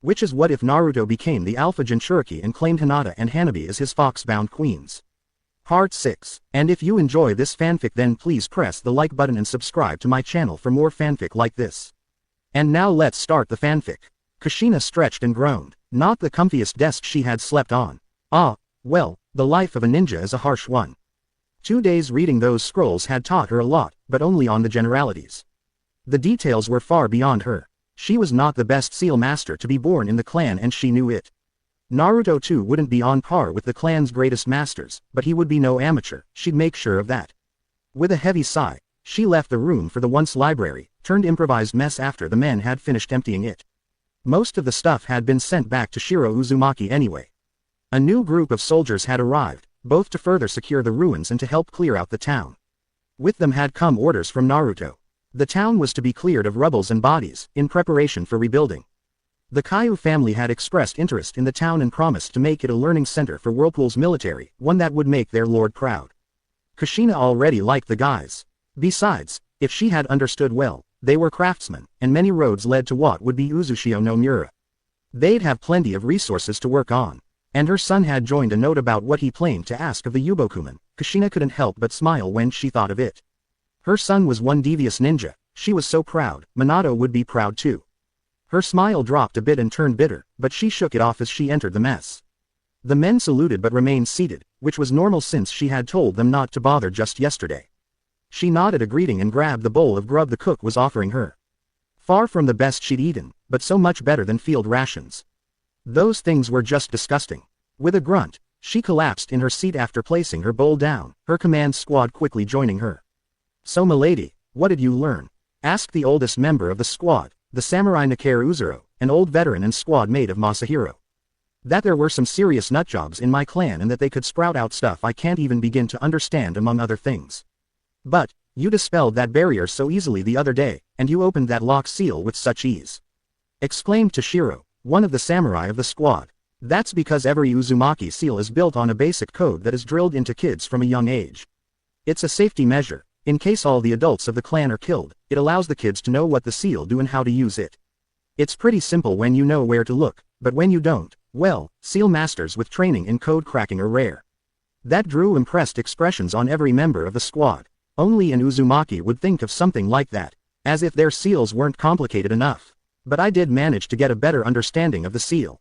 Which is what if Naruto became the Alpha Jinchūriki and claimed Hinata and Hanabi as his fox-bound queens. Part 6. And if you enjoy this fanfic, then please press the like button and subscribe to my channel for more fanfic like this. And now let's start the fanfic. Kushina stretched and groaned. Not the comfiest desk she had slept on. Ah, well, the life of a ninja is a harsh one. 2 days reading those scrolls had taught her a lot, but only on the generalities. The details were far beyond her. She was not the best seal master to be born in the clan, and she knew it. Naruto too wouldn't be on par with the clan's greatest masters, but he would be no amateur, she'd make sure of that. With a heavy sigh, she left the room for the once library, turned improvised mess after the men had finished emptying it. Most of the stuff had been sent back to Naruto Uzumaki anyway. A new group of soldiers had arrived, both to further secure the ruins and to help clear out the town. With them had come orders from Naruto. The town was to be cleared of rebels and bodies, in preparation for rebuilding. The Kaiu family had expressed interest in the town and promised to make it a learning center for Whirlpool's military, one that would make their lord proud. Kushina already liked the guys. Besides, if she had understood well, they were craftsmen, and many roads led to what would be Uzushio no Mura. They'd have plenty of resources to work on. And her son had joined a note about what he planned to ask of the Yubokuman. Kushina couldn't help but smile when she thought of it. Her son was one devious ninja. She was so proud. Minato would be proud too. Her smile dropped a bit and turned bitter, but she shook it off as she entered the mess. The men saluted but remained seated, which was normal since she had told them not to bother just yesterday. She nodded a greeting and grabbed the bowl of grub the cook was offering her. Far from the best she'd eaten, but so much better than field rations. Those things were just disgusting. With a grunt, she collapsed in her seat after placing her bowl down, her command squad quickly joining her. "So milady, what did you learn?" asked the oldest member of the squad, the samurai Nakaru Uzuro, an old veteran and squad mate of Masahiro. "That there were some serious nutjobs in my clan and that they could sprout out stuff I can't even begin to understand, among other things. But, you dispelled that barrier so easily the other day, and you opened that lock seal with such ease," exclaimed Toshiro, one of the samurai of the squad. "That's because every Uzumaki seal is built on a basic code that is drilled into kids from a young age. It's a safety measure. In case all the adults of the clan are killed, it allows the kids to know what the seal do and how to use it. It's pretty simple when you know where to look, but when you don't, well, seal masters with training in code cracking are rare." That drew impressed expressions on every member of the squad. Only an Uzumaki would think of something like that, as if their seals weren't complicated enough. "But I did manage to get a better understanding of the seal.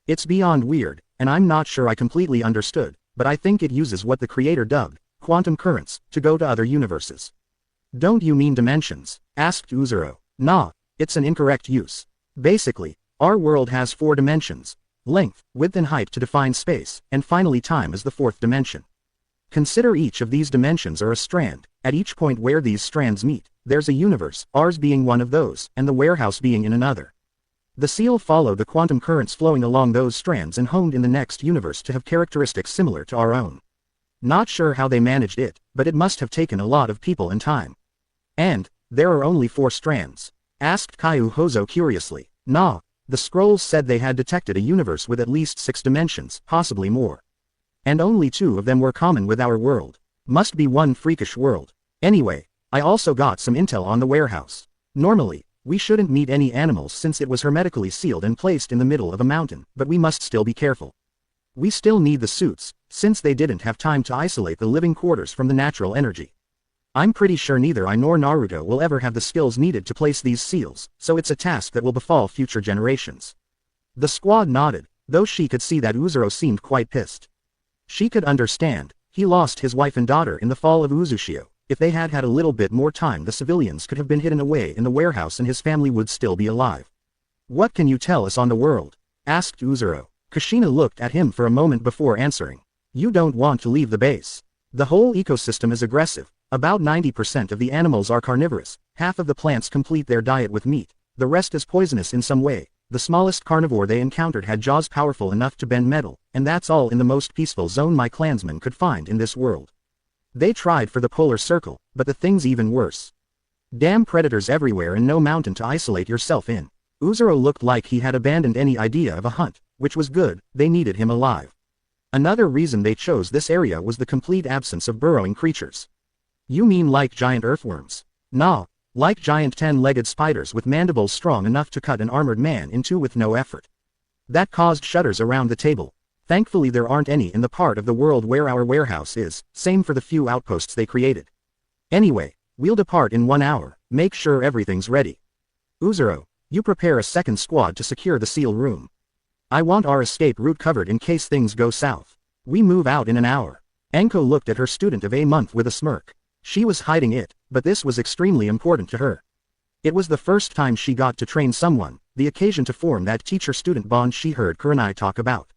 It's beyond weird, and I'm not sure I completely understood, but I think it uses what the creator dubbed quantum currents to go to other universes." "Don't you mean dimensions?" asked Uzuro. "Nah, it's an incorrect use. Basically, our world has 4 dimensions: length, width and height to define space, and finally time is the 4th dimension. Consider each of these dimensions are a strand. At each point where these strands meet, there's a universe, ours being one of those, and the warehouse being in another. The seal followed the quantum currents flowing along those strands and honed in the next universe to have characteristics similar to our own. Not sure how they managed it, but it must have taken a lot of people and time." "And, there are only 4 strands?" asked Kaiu Hozo curiously. "Nah, the scrolls said they had detected a universe with at least 6 dimensions, possibly more. And only 2 of them were common with our world. Must be one freakish world. Anyway, I also got some intel on the warehouse. Normally, we shouldn't meet any animals since it was hermetically sealed and placed in the middle of a mountain, but we must still be careful. We still need the suits, since they didn't have time to isolate the living quarters from the natural energy. I'm pretty sure neither I nor Naruto will ever have the skills needed to place these seals, so it's a task that will befall future generations." The squad nodded, though she could see that Uzuro seemed quite pissed. She could understand. He lost his wife and daughter in the fall of Uzushio. If they had had a little bit more time, the civilians could have been hidden away in the warehouse and his family would still be alive. "What can you tell us on the world?" asked Uzuro. Kushina looked at him for a moment before answering. "You don't want to leave the base. The whole ecosystem is aggressive. About 90% of the animals are carnivorous, half of the plants complete their diet with meat, the rest is poisonous in some way. The smallest carnivore they encountered had jaws powerful enough to bend metal, and that's all in the most peaceful zone my clansmen could find in this world. They tried for the polar circle, but the thing's even worse. Damn predators everywhere and no mountain to isolate yourself in." Uzuro looked like he had abandoned any idea of a hunt, which was good, they needed him alive. Another reason they chose this area was the complete absence of burrowing creatures. "You mean like giant earthworms?" "Nah, like giant 10-legged spiders with mandibles strong enough to cut an armored man in 2 with no effort. That caused shudders around the table. Thankfully there aren't any in the part of the world where our warehouse is, same for the few outposts they created. Anyway, we'll depart in 1 hour, make sure everything's ready. Uzuro, you prepare a second squad to secure the seal room. I want our escape route covered in case things go south. We move out in an hour. Anko looked at her student of a month with a smirk. She was hiding it, but this was extremely important to her. It was the first time she got to train someone, the occasion to form that teacher-student bond she heard Kurenai talk about.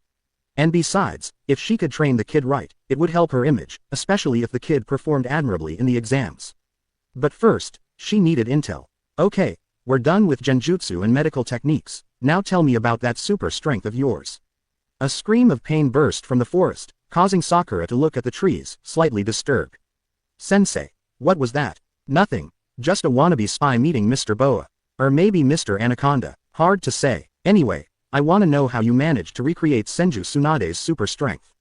And besides, if she could train the kid right, it would help her image, especially if the kid performed admirably in the exams. But first, she needed intel. Okay, we're done with genjutsu and medical techniques, now tell me about that super strength of yours. A scream of pain burst from the forest, causing Sakura to look at the trees, slightly disturbed. Sensei, what was that? Nothing, just a wannabe spy meeting Mr. Boa. Or maybe Mr. Anaconda, hard to say. Anyway, I wanna know how you managed to recreate Senju Tsunade's super strength.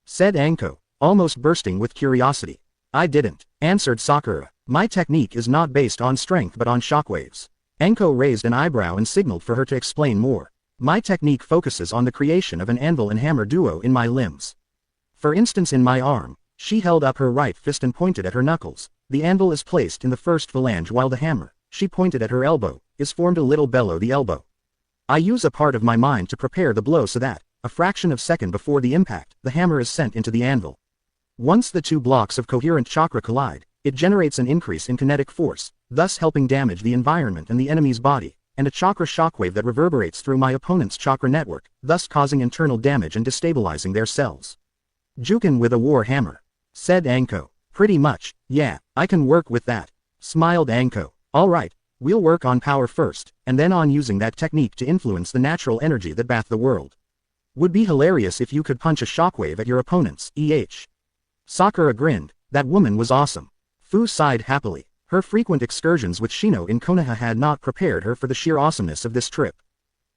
Said Anko, almost bursting with curiosity. I didn't, answered Sakura. My technique is not based on strength but on shockwaves. Anko raised an eyebrow and signaled for her to explain more. My technique focuses on the creation of an anvil and hammer duo in my limbs. For instance in my arm, she held up her right fist and pointed at her knuckles. The anvil is placed in the first phalange while the hammer, she pointed at her elbow, is formed a little below the elbow. I use a part of my mind to prepare the blow so that, a fraction of a second before the impact, the hammer is sent into the anvil. Once the two blocks of coherent chakra collide, it generates an increase in kinetic force, thus helping damage the environment and the enemy's body, and a chakra shockwave that reverberates through my opponent's chakra network, thus causing internal damage and destabilizing their cells. Juken with a war hammer. Said Anko. Pretty much, yeah, I can work with that. Smiled Anko. Alright, we'll work on power first, and then on using that technique to influence the natural energy that bathed the world. Would be hilarious if you could punch a shockwave at your opponents, Sakura grinned, that woman was awesome. Fu sighed happily. Her frequent excursions with Shino in Konoha had not prepared her for the sheer awesomeness of this trip.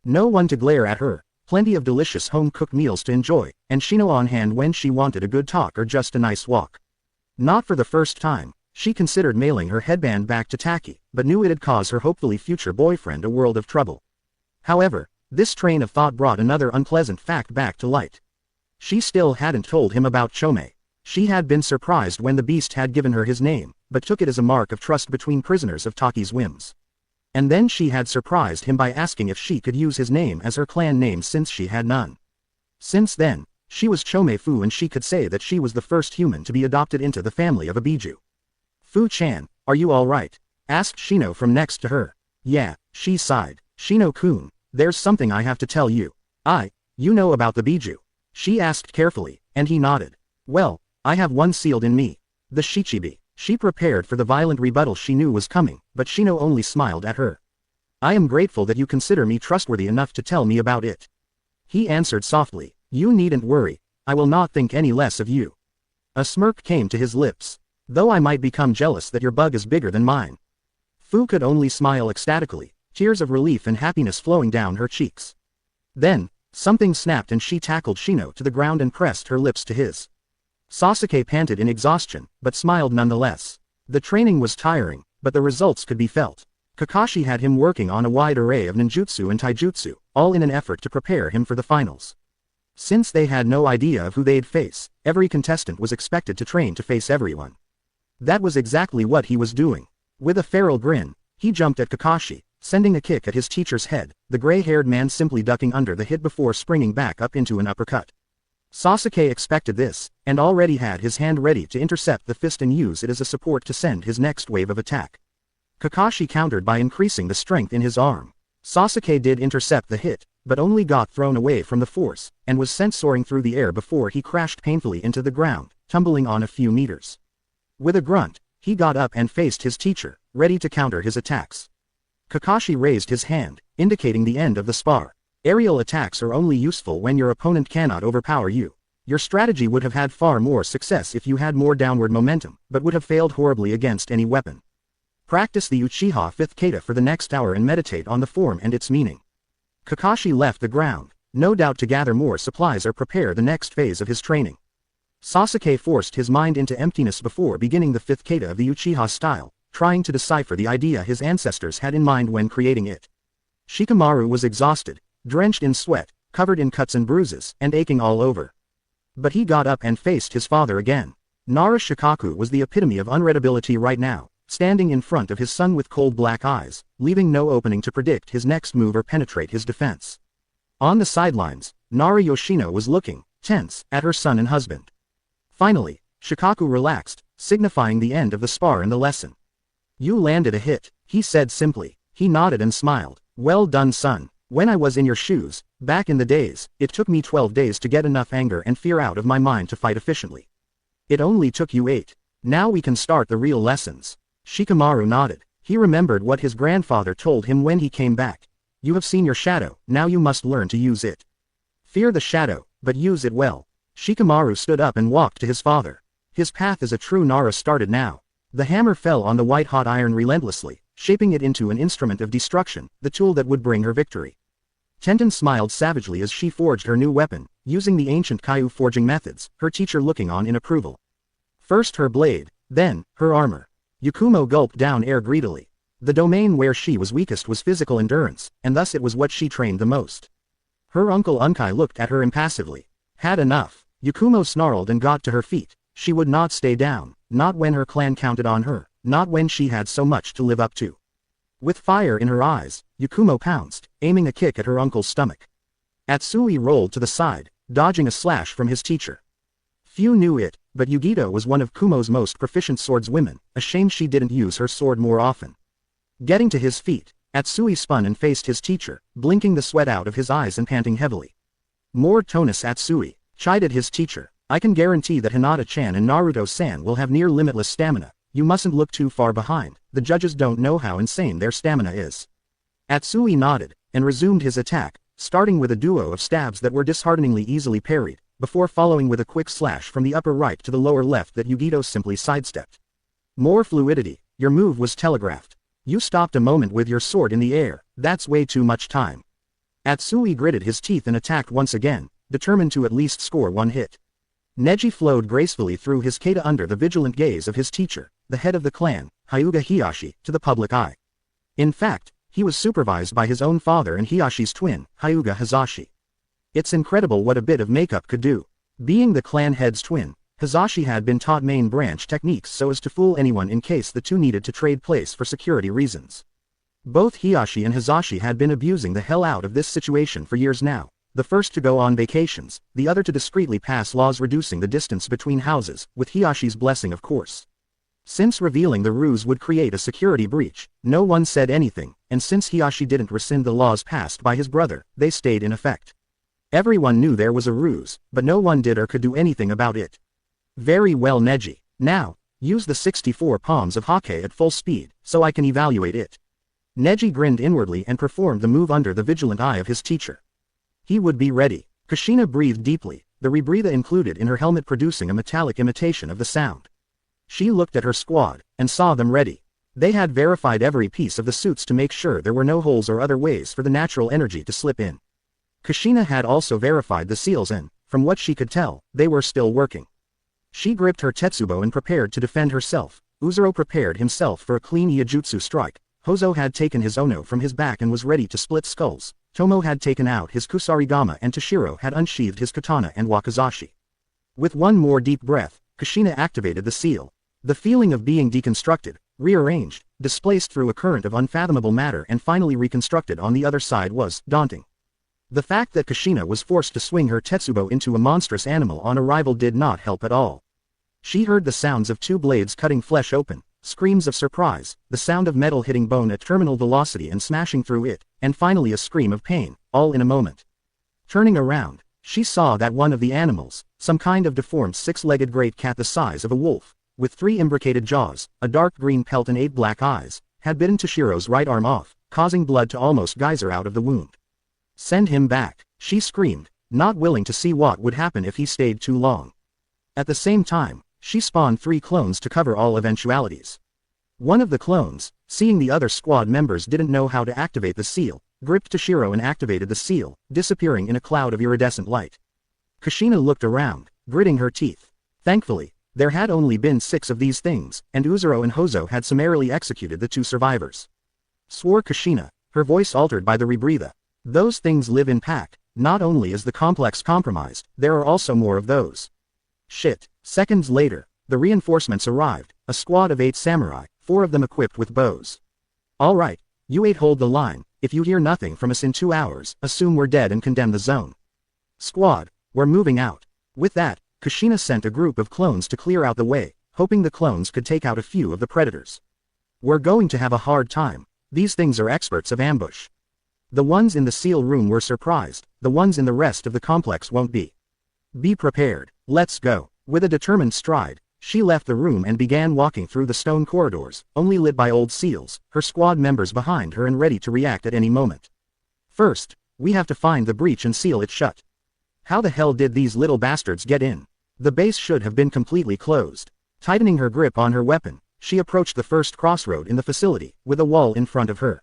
No one to glare at her, plenty of delicious home-cooked meals to enjoy, and Shino on hand when she wanted a good talk or just a nice walk. Not for the first time, she considered mailing her headband back to Taki, but knew it'd cause her hopefully future boyfriend a world of trouble. However, this train of thought brought another unpleasant fact back to light. She still hadn't told him about Chome. She had been surprised when the beast had given her his name, but took it as a mark of trust between prisoners of Taki's whims. And then she had surprised him by asking if she could use his name as her clan name since she had none. Since then, she was Chome Fu and she could say that she was the first human to be adopted into the family of a Biju. Fu-chan, are you alright? Asked Shino from next to her. Yeah, she sighed. Shino-kun, there's something I have to tell you. You know about the Biju? She asked carefully, and he nodded. Well, I have one sealed in me. The Shichibi. She prepared for the violent rebuttal she knew was coming, but Shino only smiled at her. I am grateful that you consider me trustworthy enough to tell me about it. He answered softly, you needn't worry, I will not think any less of you. A smirk came to his lips. Though I might become jealous that your bug is bigger than mine. Fu could only smile ecstatically, tears of relief and happiness flowing down her cheeks. Then, something snapped and she tackled Shino to the ground and pressed her lips to his. Sasuke panted in exhaustion, but smiled nonetheless. The training was tiring, but the results could be felt. Kakashi had him working on a wide array of ninjutsu and taijutsu, all in an effort to prepare him for the finals. Since they had no idea of who they'd face, every contestant was expected to train to face everyone. That was exactly what he was doing. With a feral grin, he jumped at Kakashi, sending a kick at his teacher's head, the gray-haired man simply ducking under the hit before springing back up into an uppercut. Sasuke expected this, and already had his hand ready to intercept the fist and use it as a support to send his next wave of attack. Kakashi countered by increasing the strength in his arm. Sasuke did intercept the hit, but only got thrown away from the force, and was sent soaring through the air before he crashed painfully into the ground, tumbling on a few meters. With a grunt, he got up and faced his teacher, ready to counter his attacks. Kakashi raised his hand, indicating the end of the spar. Aerial attacks are only useful when your opponent cannot overpower you. Your strategy would have had far more success if you had more downward momentum, but would have failed horribly against any weapon. Practice the Uchiha 5th kata for the next hour and meditate on the form and its meaning. Kakashi left the ground, no doubt to gather more supplies or prepare the next phase of his training. Sasuke forced his mind into emptiness before beginning the 5th kata of the Uchiha style, trying to decipher the idea his ancestors had in mind when creating it. Shikamaru was exhausted, drenched in sweat, covered in cuts and bruises, and aching all over. But he got up and faced his father again. Nara Shikaku was the epitome of unreadability right now, standing in front of his son with cold black eyes, leaving no opening to predict his next move or penetrate his defense. On the sidelines, Nara Yoshino was looking, tense, at her son and husband. Finally, Shikaku relaxed, signifying the end of the spar and the lesson. "You landed a hit," he said simply. He nodded and smiled. "Well done, son. When I was in your shoes, back in the days, it took me 12 days to get enough anger and fear out of my mind to fight efficiently. It only took you 8. Now we can start the real lessons." Shikamaru nodded. He remembered what his grandfather told him when he came back. "You have seen your shadow, now you must learn to use it. Fear the shadow, but use it well." Shikamaru stood up and walked to his father. His path as a true Nara started now. The hammer fell on the white-hot iron relentlessly, shaping it into an instrument of destruction, the tool that would bring her victory. Tenten smiled savagely as she forged her new weapon, using the ancient Kaiu forging methods, her teacher looking on in approval. First her blade, then, her armor. Yakumo gulped down air greedily. The domain where she was weakest was physical endurance, and thus it was what she trained the most. Her uncle Unkai looked at her impassively. Had enough. Yakumo snarled and got to her feet. She would not stay down, not when her clan counted on her, not when she had so much to live up to. With fire in her eyes, Yakumo pounced, aiming a kick at her uncle's stomach. Atsui rolled to the side, dodging a slash from his teacher. Few knew it, but Yugito was one of Kumo's most proficient swordswomen, a shame she didn't use her sword more often. Getting to his feet, Atsui spun and faced his teacher, blinking the sweat out of his eyes and panting heavily. "More tonus, Atsui," chided his teacher. "I can guarantee that Hinata-chan and Naruto-san will have near limitless stamina. You mustn't look too far behind. The judges don't know how insane their stamina is." Atsui nodded, and resumed his attack, starting with a duo of stabs that were dishearteningly easily parried, before following with a quick slash from the upper right to the lower left that Yugito simply sidestepped. "More fluidity. Your move was telegraphed. You stopped a moment with your sword in the air. That's way too much time." Atsui gritted his teeth and attacked once again, determined to at least score one hit. Neji flowed gracefully through his kata under the vigilant gaze of his teacher, the head of the clan, Hyuga Hiyashi, to the public eye. In fact, he was supervised by his own father and Hiyashi's twin, Hyuga Hazashi. It's incredible what a bit of makeup could do. Being the clan head's twin, Hazashi had been taught main branch techniques so as to fool anyone in case the two needed to trade place for security reasons. Both Hiyashi and Hazashi had been abusing the hell out of this situation for years now. The first to go on vacations, the other to discreetly pass laws reducing the distance between houses, with Hiyashi's blessing of course. Since revealing the ruse would create a security breach, no one said anything, and since Hiyashi didn't rescind the laws passed by his brother, they stayed in effect. Everyone knew there was a ruse, but no one did or could do anything about it. "Very well, Neji. Now, use the 64 palms of Hatake at full speed, so I can evaluate it." Neji grinned inwardly and performed the move under the vigilant eye of his teacher. He would be ready. Kushina breathed deeply, the rebreather included in her helmet producing a metallic imitation of the sound. She looked at her squad, and saw them ready. They had verified every piece of the suits to make sure there were no holes or other ways for the natural energy to slip in. Kushina had also verified the seals and, from what she could tell, they were still working. She gripped her tetsubo and prepared to defend herself. Uzuro prepared himself for a clean Iijutsu strike. Hozo had taken his Ono from his back and was ready to split skulls. Tomo had taken out his Kusarigama and Toshiro had unsheathed his katana and wakizashi. With one more deep breath, Kushina activated the seal. The feeling of being deconstructed, rearranged, displaced through a current of unfathomable matter and finally reconstructed on the other side was daunting. The fact that Kushina was forced to swing her tetsubo into a monstrous animal on arrival did not help at all. She heard the sounds of two blades cutting flesh open, screams of surprise, the sound of metal hitting bone at terminal velocity and smashing through it, and finally a scream of pain, all in a moment. Turning around, she saw that one of the animals, some kind of deformed six-legged great cat the size of a wolf, with 3 imbricated jaws, a dark green pelt and 8 black eyes, had bitten Toshiro's right arm off, causing blood to almost geyser out of the wound. "Send him back," she screamed, not willing to see what would happen if he stayed too long. At the same time, she spawned 3 clones to cover all eventualities. One of the clones, seeing the other squad members didn't know how to activate the seal, gripped Toshiro and activated the seal, disappearing in a cloud of iridescent light. Kushina looked around, gritting her teeth. Thankfully, there had only been 6 of these things, and Uzuro and Hozo had summarily executed the 2 survivors. Swore Kushina, her voice altered by the rebreather. "Those things live in pack. Not only is the complex compromised, there are also more of those. Shit. Seconds later, the reinforcements arrived, a squad of 8 samurai, 4 of them equipped with bows. Alright, you 8 hold the line. If you hear nothing from us in 2 hours, assume we're dead and condemn the zone. Squad, we're moving out. With that, Kushina sent a group of clones to clear out the way, hoping the clones could take out a few of the predators. We're going to have a hard time. These things are experts of ambush. The ones in the seal room were surprised, the ones in the rest of the complex won't be. Be prepared, let's go. With a determined stride, she left the room and began walking through the stone corridors, only lit by old seals, her squad members behind her and ready to react at any moment. First, we have to find the breach and seal it shut. How the hell did these little bastards get in? The base should have been completely closed. Tightening her grip on her weapon, she approached the first crossroad in the facility, with a wall in front of her.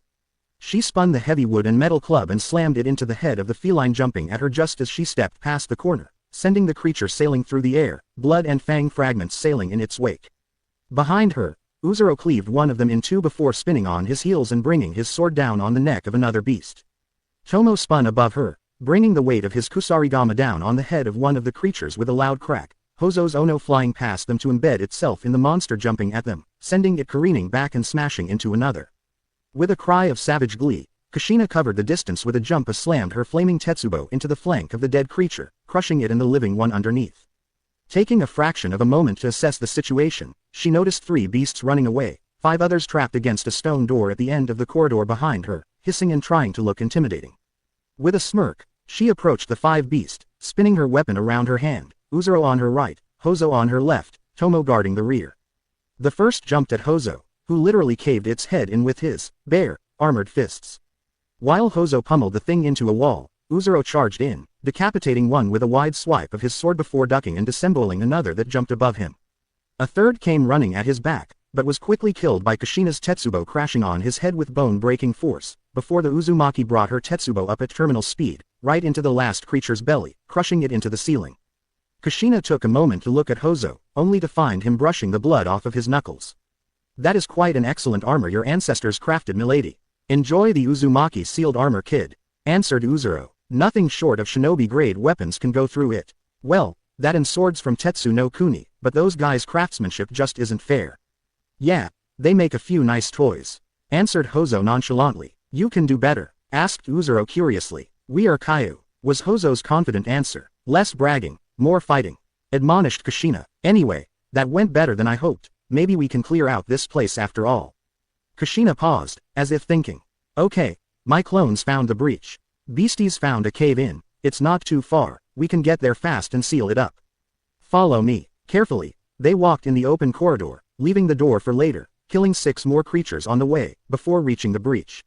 She spun the heavy wood and metal club and slammed it into the head of the feline jumping at her just as she stepped past the corner, sending the creature sailing through the air, blood and fang fragments sailing in its wake. Behind her, Uzuro cleaved one of them in 2 before spinning on his heels and bringing his sword down on the neck of another beast. Tomo spun above her, bringing the weight of his kusarigama down on the head of one of the creatures with a loud crack, Hozo's Ono flying past them to embed itself in the monster jumping at them, sending it careening back and smashing into another. With a cry of savage glee, Kushina covered the distance with a jump and slammed her flaming tetsubo into the flank of the dead creature, crushing it and the living one underneath. Taking a fraction of a moment to assess the situation, she noticed 3 beasts running away, 5 others trapped against a stone door at the end of the corridor behind her, hissing and trying to look intimidating. With a smirk, she approached the 5 beasts, spinning her weapon around her hand, Uzuro on her right, Hozo on her left, Tomo guarding the rear. The first jumped at Hozo, who literally caved its head in with his bare, armored fists. While Hozo pummeled the thing into a wall, Uzuro charged in, decapitating one with a wide swipe of his sword before ducking and disemboweling another that jumped above him. A third came running at his back, but was quickly killed by Kushina's tetsubo crashing on his head with bone-breaking force, before the Uzumaki brought her tetsubo up at terminal speed, right into the last creature's belly, crushing it into the ceiling. Kushina took a moment to look at Hozo, only to find him brushing the blood off of his knuckles. That is quite an excellent armor your ancestors crafted, milady. Enjoy the Uzumaki sealed armor, kid, answered Uzuro. Nothing short of shinobi-grade weapons can go through it. Well, that and swords from Tetsu no Kuni, but those guys' craftsmanship just isn't fair. Yeah, they make a few nice toys, answered Hozo nonchalantly. You can do better, asked Uzuro curiously. We are Kaiu, was Hozo's confident answer. Less bragging, more fighting, admonished Kushina. Anyway, that went better than I hoped. Maybe we can clear out this place after all. Kushina paused, as if thinking. Okay, my clones found the breach. Beasties found a cave-in. It's not too far, we can get there fast and seal it up. Follow me. Carefully, they walked in the open corridor, leaving the door for later, killing 6 more creatures on the way, before reaching the breach.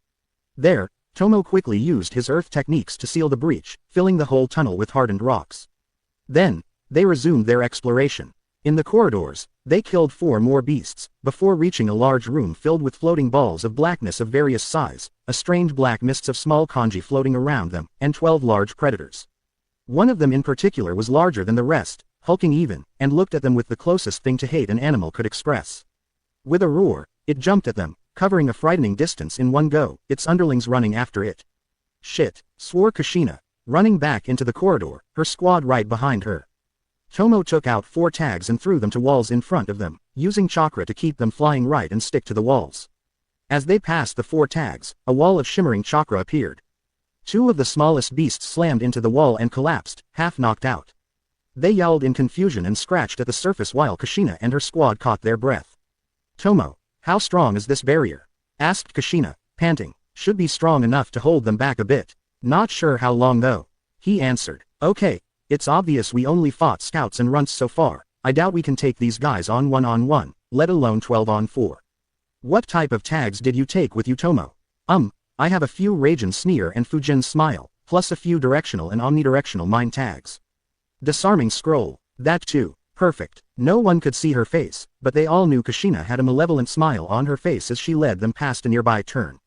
There, Tomo quickly used his earth techniques to seal the breach, filling the whole tunnel with hardened rocks. Then, they resumed their exploration. In the corridors, they killed 4 more beasts, before reaching a large room filled with floating balls of blackness of various size, a strange black mists of small kanji floating around them, and 12 large predators. One of them in particular was larger than the rest, hulking even, and looked at them with the closest thing to hate an animal could express. With a roar, it jumped at them, covering a frightening distance in one go, its underlings running after it. Shit, swore Kushina, running back into the corridor, her squad right behind her. Tomo took out 4 tags and threw them to walls in front of them, using chakra to keep them flying right and stick to the walls. As they passed the 4 tags, a wall of shimmering chakra appeared. 2 of the smallest beasts slammed into the wall and collapsed, half knocked out. They yelled in confusion and scratched at the surface while Kushina and her squad caught their breath. Tomo, how strong is this barrier? Asked Kushina, panting. Should be strong enough to hold them back a bit. Not sure how long though. He answered. Okay. It's obvious we only fought scouts and runts so far. I doubt we can take these guys on 1-on-1, let alone 12-on-4. What type of tags did you take with you, Tomo? I have a few Raijin Sneer and Fujin Smile, plus a few directional and omnidirectional mind tags. Disarming Scroll, that too, perfect. No one could see her face, but they all knew Kushina had a malevolent smile on her face as she led them past a nearby turn.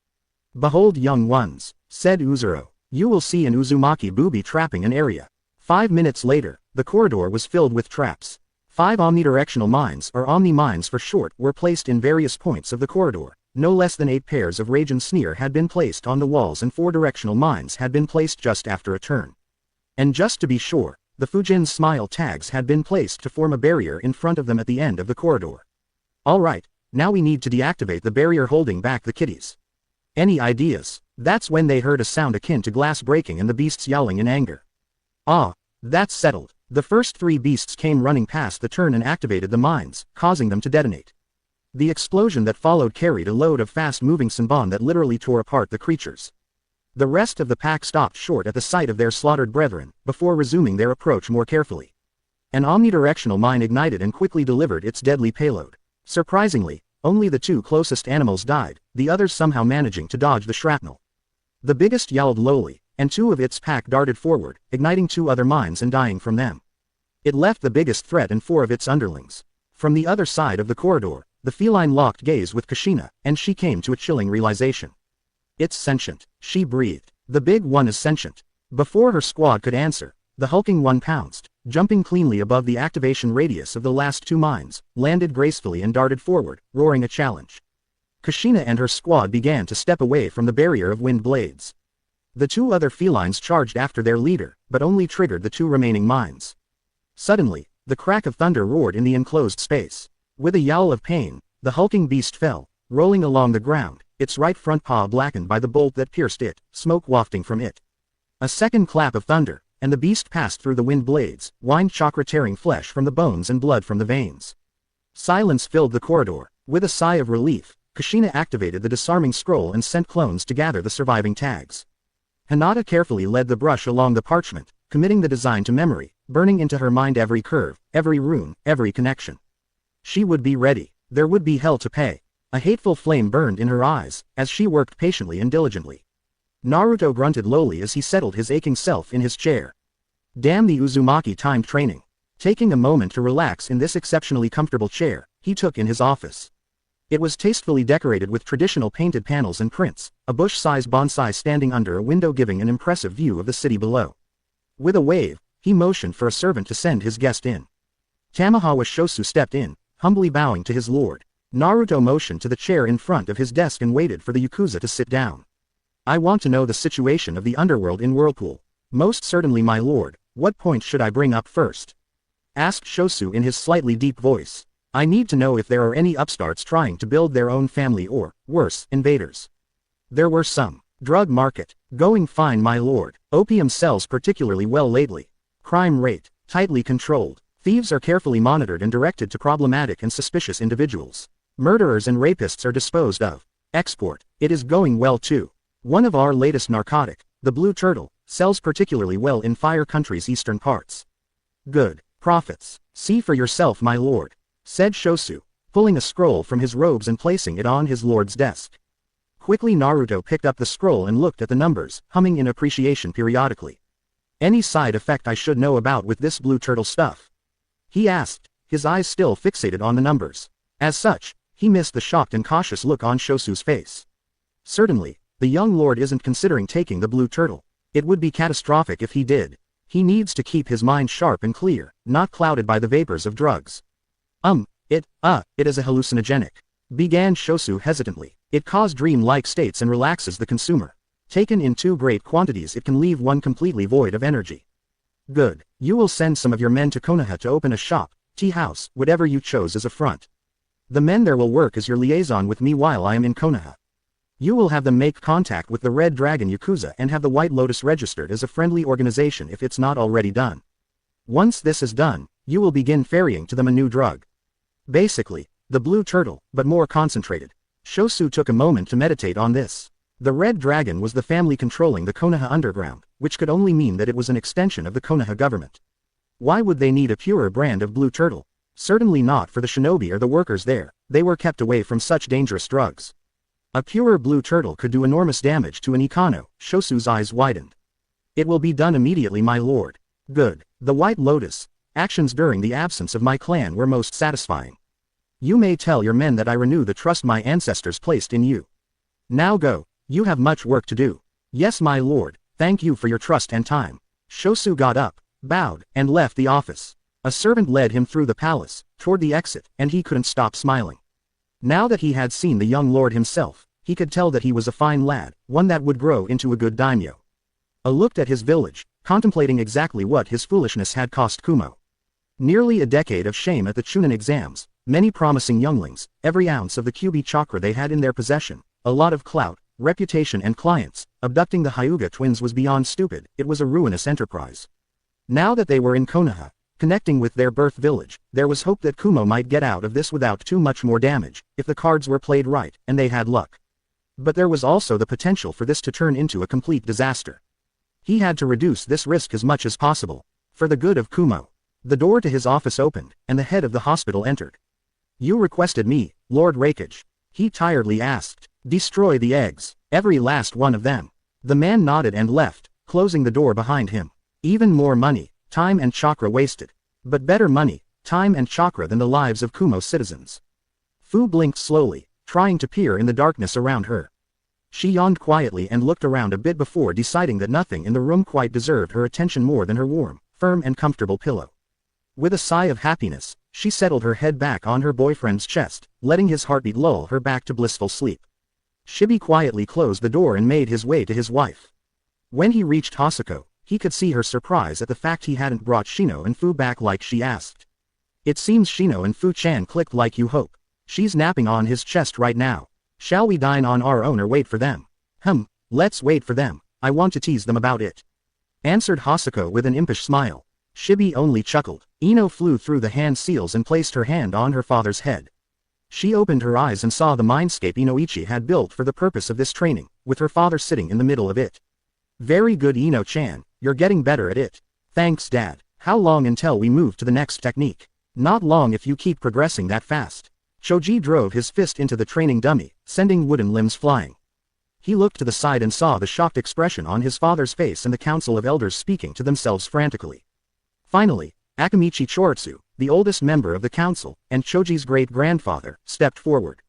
Behold, young ones, said Uzuro. You will see an Uzumaki booby trapping an area. 5 minutes later, the corridor was filled with traps. 5 omnidirectional mines, or omni-mines for short, were placed in various points of the corridor. No less than 8 pairs of Raijin Sneer had been placed on the walls and 4 directional mines had been placed just after a turn. And just to be sure, the Fujin's smile tags had been placed to form a barrier in front of them at the end of the corridor. Alright, now we need to deactivate the barrier holding back the kitties. Any ideas? That's when they heard a sound akin to glass breaking and the beasts yowling in anger. Ah, that's settled. The first 3 beasts came running past the turn and activated the mines, causing them to detonate. The explosion that followed carried a load of fast-moving Senbon that literally tore apart the creatures. The rest of the pack stopped short at the sight of their slaughtered brethren, before resuming their approach more carefully. An omnidirectional mine ignited and quickly delivered its deadly payload. Surprisingly, only the 2 closest animals died, the others somehow managing to dodge the shrapnel. The biggest yowled lowly, and 2 of its pack darted forward, igniting 2 other mines and dying from them. It left the biggest threat and 4 of its underlings. From the other side of the corridor, the feline locked gaze with Kushina, and she came to a chilling realization. It's sentient, she breathed. The big one is sentient. Before her squad could answer, the hulking one pounced, jumping cleanly above the activation radius of the last 2 mines, landed gracefully and darted forward, roaring a challenge. Kushina and her squad began to step away from the barrier of wind blades. The 2 other felines charged after their leader, but only triggered the 2 remaining mines. Suddenly, the crack of thunder roared in the enclosed space. With a yowl of pain, the hulking beast fell, rolling along the ground, its right front paw blackened by the bolt that pierced it, smoke wafting from it. A second clap of thunder, and the beast passed through the wind blades, wind chakra tearing flesh from the bones and blood from the veins. Silence filled the corridor. With a sigh of relief, Kushina activated the disarming scroll and sent clones to gather the surviving tags. Hinata carefully led the brush along the parchment, committing the design to memory, burning into her mind every curve, every rune, every connection. She would be ready. There would be hell to pay. A hateful flame burned in her eyes, as she worked patiently and diligently. Naruto grunted lowly as he settled his aching self in his chair. Damn the Uzumaki timed training. Taking a moment to relax in this exceptionally comfortable chair, he took in his office. It was tastefully decorated with traditional painted panels and prints, a bush-sized bonsai standing under a window giving an impressive view of the city below. With a wave, he motioned for a servant to send his guest in. Tamahawa Shosu stepped in, humbly bowing to his lord. Naruto motioned to the chair in front of his desk and waited for the Yakuza to sit down. I want to know the situation of the underworld in Whirlpool. Most certainly, my lord. What point should I bring up first? Asked Shosu in his slightly deep voice. I need to know if there are any upstarts trying to build their own family or, worse, invaders. There were some. Drug market. Going fine, my lord. Opium sells particularly well lately. Crime rate. Tightly controlled. Thieves are carefully monitored and directed to problematic and suspicious individuals. Murderers and rapists are disposed of. Export. It is going well too. One of our latest narcotic, the blue turtle, sells particularly well in Fire Country's eastern parts. Good. Profits. See for yourself, my lord, said Shosu, pulling a scroll from his robes and placing it on his lord's desk. Quickly Naruto picked up the scroll and looked at the numbers, humming in appreciation periodically. Any side effect I should know about with this blue turtle stuff? He asked, his eyes still fixated on the numbers. As such, he missed the shocked and cautious look on Shosu's face. Certainly, the young lord isn't considering taking the blue turtle. It would be catastrophic if he did. He needs to keep his mind sharp and clear, not clouded by the vapors of drugs. It is a hallucinogenic. Began Shosu hesitantly. It causes dream-like states and relaxes the consumer. Taken in too great quantities it can leave one completely void of energy. Good. You will send some of your men to Konoha to open a shop, tea house, whatever you chose as a front. The men there will work as your liaison with me while I am in Konoha. You will have them make contact with the Red Dragon Yakuza and have the White Lotus registered as a friendly organization if it's not already done. Once this is done, you will begin ferrying to them a new drug. Basically, the blue turtle, but more concentrated. Shosu took a moment to meditate on this. The Red Dragon was the family controlling the Konoha underground, which could only mean that it was an extension of the Konoha government. Why would they need a purer brand of blue turtle? Certainly not for the shinobi or the workers there, they were kept away from such dangerous drugs. A purer blue turtle could do enormous damage to an Ikano. Shosu's eyes widened. It will be done immediately, my lord. Good. The White Lotus. Actions during the absence of my clan were most satisfying. You may tell your men that I renew the trust my ancestors placed in you. Now go. You have much work to do. Yes, my lord. Thank you for your trust and time. Shosu got up, bowed, and left the office. A servant led him through the palace, toward the exit, and he couldn't stop smiling. Now that he had seen the young lord himself, he could tell that he was a fine lad, one that would grow into a good daimyo. A look at his village, contemplating exactly what his foolishness had cost Kumo. Nearly a decade of shame at the Chunin exams, many promising younglings, every ounce of the QB chakra they had in their possession, a lot of clout, reputation and clients. Abducting the Hyuga twins was beyond stupid, it was a ruinous enterprise. Now that they were in Konoha, connecting with their birth village, there was hope that Kumo might get out of this without too much more damage, if the cards were played right, and they had luck. But there was also the potential for this to turn into a complete disaster. He had to reduce this risk as much as possible, for the good of Kumo. The door to his office opened, and the head of the hospital entered. "You requested me, Lord Rakage," he tiredly asked. "Destroy the eggs, every last one of them." The man nodded and left, closing the door behind him. Even more money, time and chakra wasted. But better money, time and chakra than the lives of Kumo's citizens. Fu blinked slowly, trying to peer in the darkness around her. She yawned quietly and looked around a bit before deciding that nothing in the room quite deserved her attention more than her warm, firm and comfortable pillow. With a sigh of happiness, she settled her head back on her boyfriend's chest, letting his heartbeat lull her back to blissful sleep. Shibi quietly closed the door and made his way to his wife. When he reached Hosako, he could see her surprise at the fact he hadn't brought Shino and Fu back like she asked. "It seems Shino and Fu-chan clicked like you hope. She's napping on his chest right now. Shall we dine on our own or wait for them?" Let's wait for them. I want to tease them about it," answered Hosako with an impish smile. Shibi only chuckled. Ino flew through the hand seals and placed her hand on her father's head. She opened her eyes and saw the mindscape Inoichi had built for the purpose of this training, with her father sitting in the middle of it. "Very good, Ino-chan, you're getting better at it." "Thanks, Dad. How long until we move to the next technique?" "Not long if you keep progressing that fast." Choji drove his fist into the training dummy, sending wooden limbs flying. He looked to the side and saw the shocked expression on his father's face and the council of elders speaking to themselves frantically. Finally, Akamichi Choritsu, the oldest member of the council, and Choji's great-grandfather, stepped forward.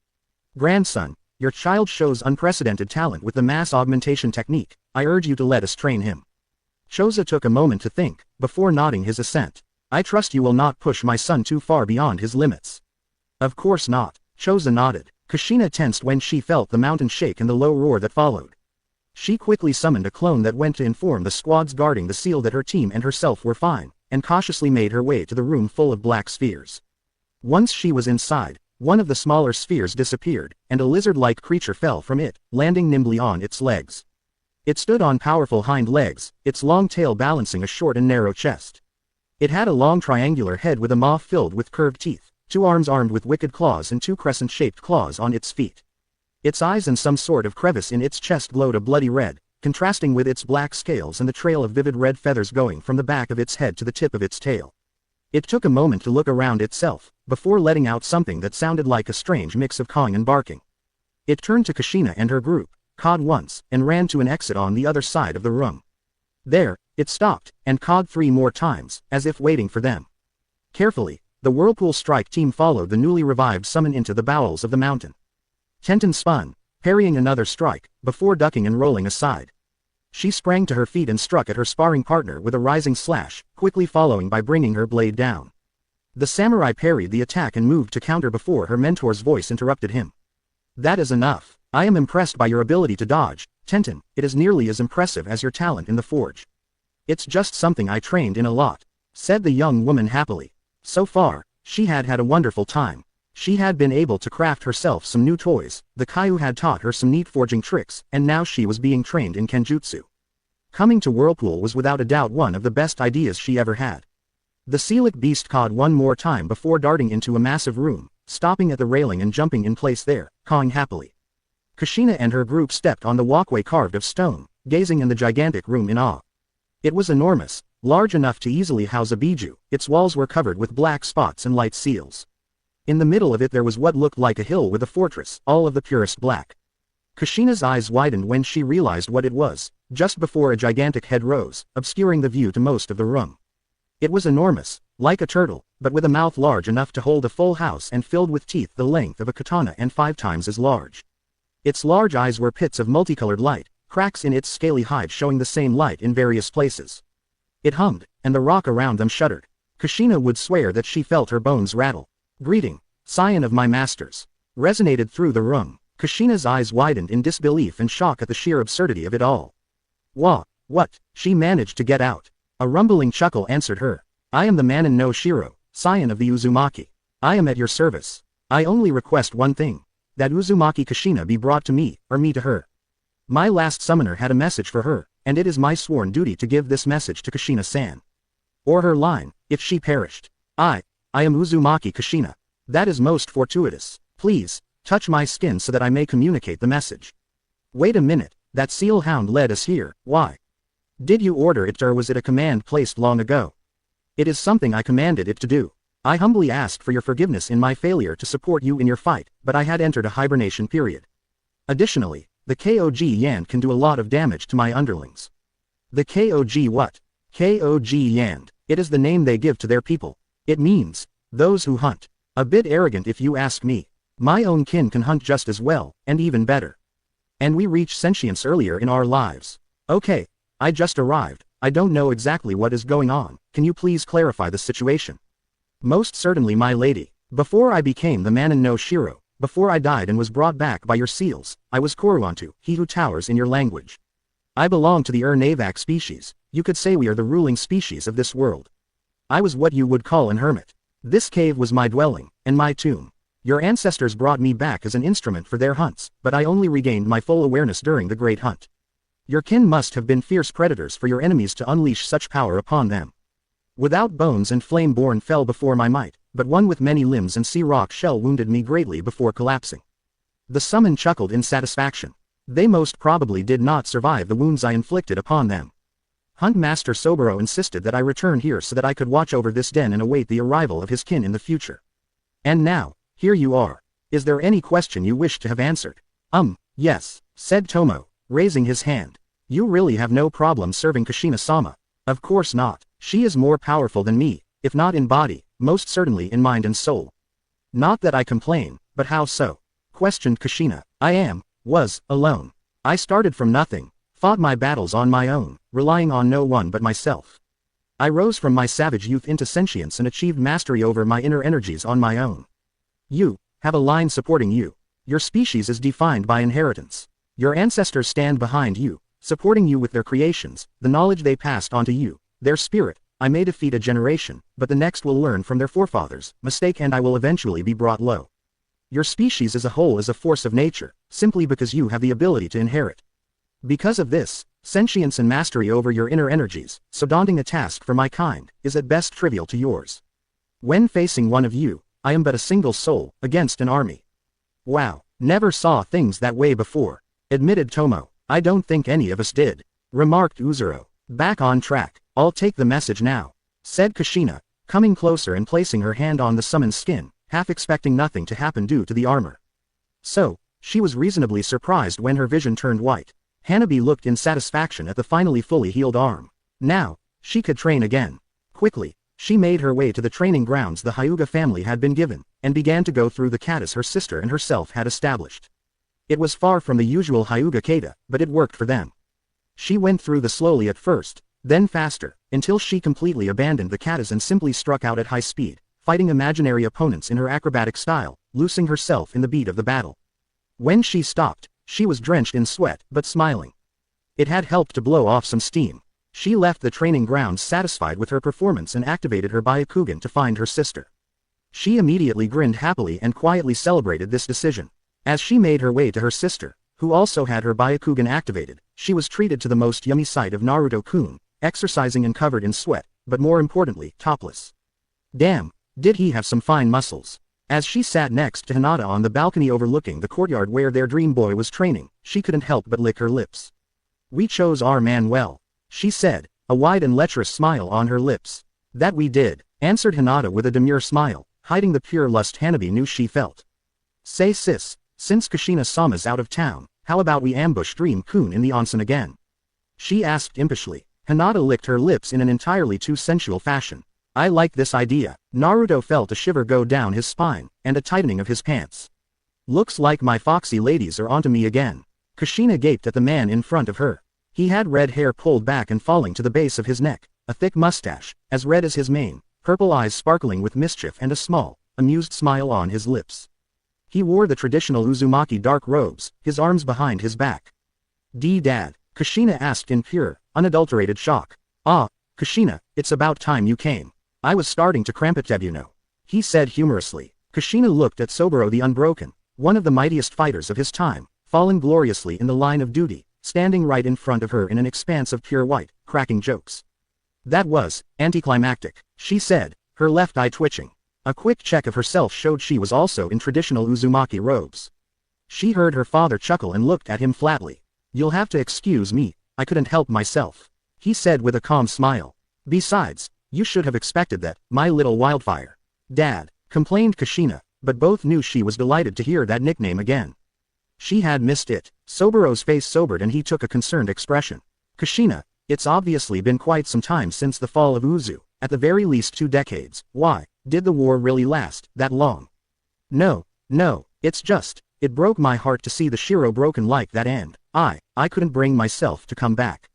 "Grandson, your child shows unprecedented talent with the mass augmentation technique. I urge you to let us train him." Choza took a moment to think, before nodding his assent. "I trust you will not push my son too far beyond his limits." "Of course not," Choza nodded. Kushina tensed when she felt the mountain shake and the low roar that followed. She quickly summoned a clone that went to inform the squads guarding the seal that her team and herself were fine, and cautiously made her way to the room full of black spheres. Once she was inside, one of the smaller spheres disappeared, and a lizard-like creature fell from it, landing nimbly on its legs. It stood on powerful hind legs, its long tail balancing a short and narrow chest. It had a long triangular head with a maw filled with curved teeth, 2 arms armed with wicked claws and 2 crescent-shaped claws on its feet. Its eyes and some sort of crevice in its chest glowed a bloody red, contrasting with its black scales and the trail of vivid red feathers going from the back of its head to the tip of its tail. It took a moment to look around itself, before letting out something that sounded like a strange mix of cawing and barking. It turned to Kushina and her group, cawed once, and ran to an exit on the other side of the room. There, it stopped, and cawed 3 more times, as if waiting for them. Carefully, the Whirlpool Strike team followed the newly revived summon into the bowels of the mountain. Tenten spun, parrying another strike, before ducking and rolling aside. She sprang to her feet and struck at her sparring partner with a rising slash, quickly following by bringing her blade down. The samurai parried the attack and moved to counter before her mentor's voice interrupted him. "That is enough. I am impressed by your ability to dodge, Tenten. It is nearly as impressive as your talent in the forge." "It's just something I trained in a lot," said the young woman happily. So far, she had had a wonderful time. She had been able to craft herself some new toys, the Kaiu had taught her some neat forging tricks, and now she was being trained in Kenjutsu. Coming to Whirlpool was without a doubt one of the best ideas she ever had. The Coelic beast cawed one more time before darting into a massive room, stopping at the railing and jumping in place there, cawing happily. Kushina and her group stepped on the walkway carved of stone, gazing in the gigantic room in awe. It was enormous, large enough to easily house a biju. Its walls were covered with black spots and light seals. In the middle of it there was what looked like a hill with a fortress, all of the purest black. Kushina's eyes widened when she realized what it was, just before a gigantic head rose, obscuring the view to most of the room. It was enormous, like a turtle, but with a mouth large enough to hold a full house and filled with teeth the length of a katana and 5 times as large. Its large eyes were pits of multicolored light, cracks in its scaly hide showing the same light in various places. It hummed, and the rock around them shuddered. Kushina would swear that she felt her bones rattle. "Greeting, scion of my masters," resonated through the room. Kushina's eyes widened in disbelief and shock at the sheer absurdity of it all. What? She managed to get out. A rumbling chuckle answered her. I am the Manin no Shiro, scion of the Uzumaki. I am at your service. I only request one thing. That Uzumaki Kushina be brought to me, or me to her. My last summoner had a message for her, and it is my sworn duty to give this message to Kushina-san. Or her line, if she perished. I am Uzumaki Kushina. That is most fortuitous. Please, touch my skin so that I may communicate the message. Wait a minute, that seal hound led us here, why? Did you order it or was it a command placed long ago? It is something I commanded it to do. I humbly ask for your forgiveness in my failure to support you in your fight, but I had entered a hibernation period. Additionally, the KOG Yand can do a lot of damage to my underlings. The KOG what? KOG Yand, it is the name they give to their people. It means, those who hunt. A bit arrogant if you ask me. My own kin can hunt just as well, and even better. And we reach sentience earlier in our lives. Okay, I just arrived, I don't know exactly what is going on, can you please clarify the situation? Most certainly my lady. Before I became the Manin no Shiro, before I died and was brought back by your seals, I was Koruantu, he who towers in your language. I belong to the Navak species, you could say we are the ruling species of this world. I was what you would call an hermit. This cave was my dwelling, and my tomb. Your ancestors brought me back as an instrument for their hunts, but I only regained my full awareness during the Great Hunt. Your kin must have been fierce predators for your enemies to unleash such power upon them. Without bones and flame-born fell before my might, but one with many limbs and sea rock shell wounded me greatly before collapsing. The summon chuckled in satisfaction. They most probably did not survive the wounds I inflicted upon them. Hunt Master Soboro insisted that I return here so that I could watch over this den and await the arrival of his kin in the future. And now, here you are. Is there any question you wish to have answered? Yes, said Tomo, raising his hand. You really have no problem serving Kushina-sama. Of course not. She is more powerful than me, if not in body, most certainly in mind and soul. Not that I complain, but how so? Questioned Kushina. I was, alone. I started from nothing, fought my battles on my own, relying on no one but myself. I rose from my savage youth into sentience and achieved mastery over my inner energies on my own. You have a line supporting you. Your species is defined by inheritance. Your ancestors stand behind you, supporting you with their creations, the knowledge they passed on to you, their spirit. I may defeat a generation, but the next will learn from their forefathers' mistake and I will eventually be brought low. Your species as a whole is a force of nature, simply because you have the ability to inherit. Because of this, sentience and mastery over your inner energies, so daunting a task for my kind, is at best trivial to yours. When facing one of you, I am but a single soul, against an army. Wow, never saw things that way before, admitted Tomo. I don't think any of us did, remarked Uzuro. Back on track, I'll take the message now, said Kushina, coming closer and placing her hand on the summoned skin, half expecting nothing to happen due to the armor. So, she was reasonably surprised when her vision turned white. Hanabi looked in satisfaction at the finally fully healed arm. Now, she could train again. Quickly, she made her way to the training grounds the Hyuga family had been given, and began to go through the katas her sister and herself had established. It was far from the usual Hyuga kata, but it worked for them. She went through the slowly at first, then faster, until she completely abandoned the katas and simply struck out at high speed, fighting imaginary opponents in her acrobatic style, losing herself in the beat of the battle. When she stopped, she was drenched in sweat, but smiling. It had helped to blow off some steam. She left the training grounds satisfied with her performance and activated her Byakugan to find her sister. She immediately grinned happily and quietly celebrated this decision. As she made her way to her sister, who also had her Byakugan activated, she was treated to the most yummy sight of Naruto-kun, exercising and covered in sweat, but more importantly, topless. Damn, did he have some fine muscles. As she sat next to Hinata on the balcony overlooking the courtyard where their dream boy was training, she couldn't help but lick her lips. We chose our man well, she said, a wide and lecherous smile on her lips. That we did, answered Hinata with a demure smile, hiding the pure lust Hanabi knew she felt. Say sis, since Kushina-sama's out of town, how about we ambush Dream-kun in the onsen again? She asked impishly. Hinata licked her lips in an entirely too sensual fashion. I like this idea. Naruto felt a shiver go down his spine, and a tightening of his pants. Looks like my foxy ladies are onto me again. Kushina gaped at the man in front of her. He had red hair pulled back and falling to the base of his neck, a thick mustache, as red as his mane, purple eyes sparkling with mischief and a small, amused smile on his lips. He wore the traditional Uzumaki dark robes, his arms behind his back. Dad, Kushina asked in pure, unadulterated shock. "Ah, Kushina, it's about time you came. I was starting to cramp it, you know," he said humorously. Kushina looked at Soburo the Unbroken, one of the mightiest fighters of his time, fallen gloriously in the line of duty, standing right in front of her in an expanse of pure white, cracking jokes. "That was anticlimactic," she said, her left eye twitching. A quick check of herself showed she was also in traditional Uzumaki robes. She heard her father chuckle and looked at him flatly. "You'll have to excuse me, I couldn't help myself," he said with a calm smile. "Besides, you should have expected that, my little wildfire." "Dad," complained Kushina, but both knew she was delighted to hear that nickname again. She had missed it. Soburo's face sobered and he took a concerned expression. "Kushina, it's obviously been quite some time since the fall of Uzu, at the very least 2 decades. Why, did the war really last that long?" No, it's just, it broke my heart to see the Shiro broken like that and, I couldn't bring myself to come back.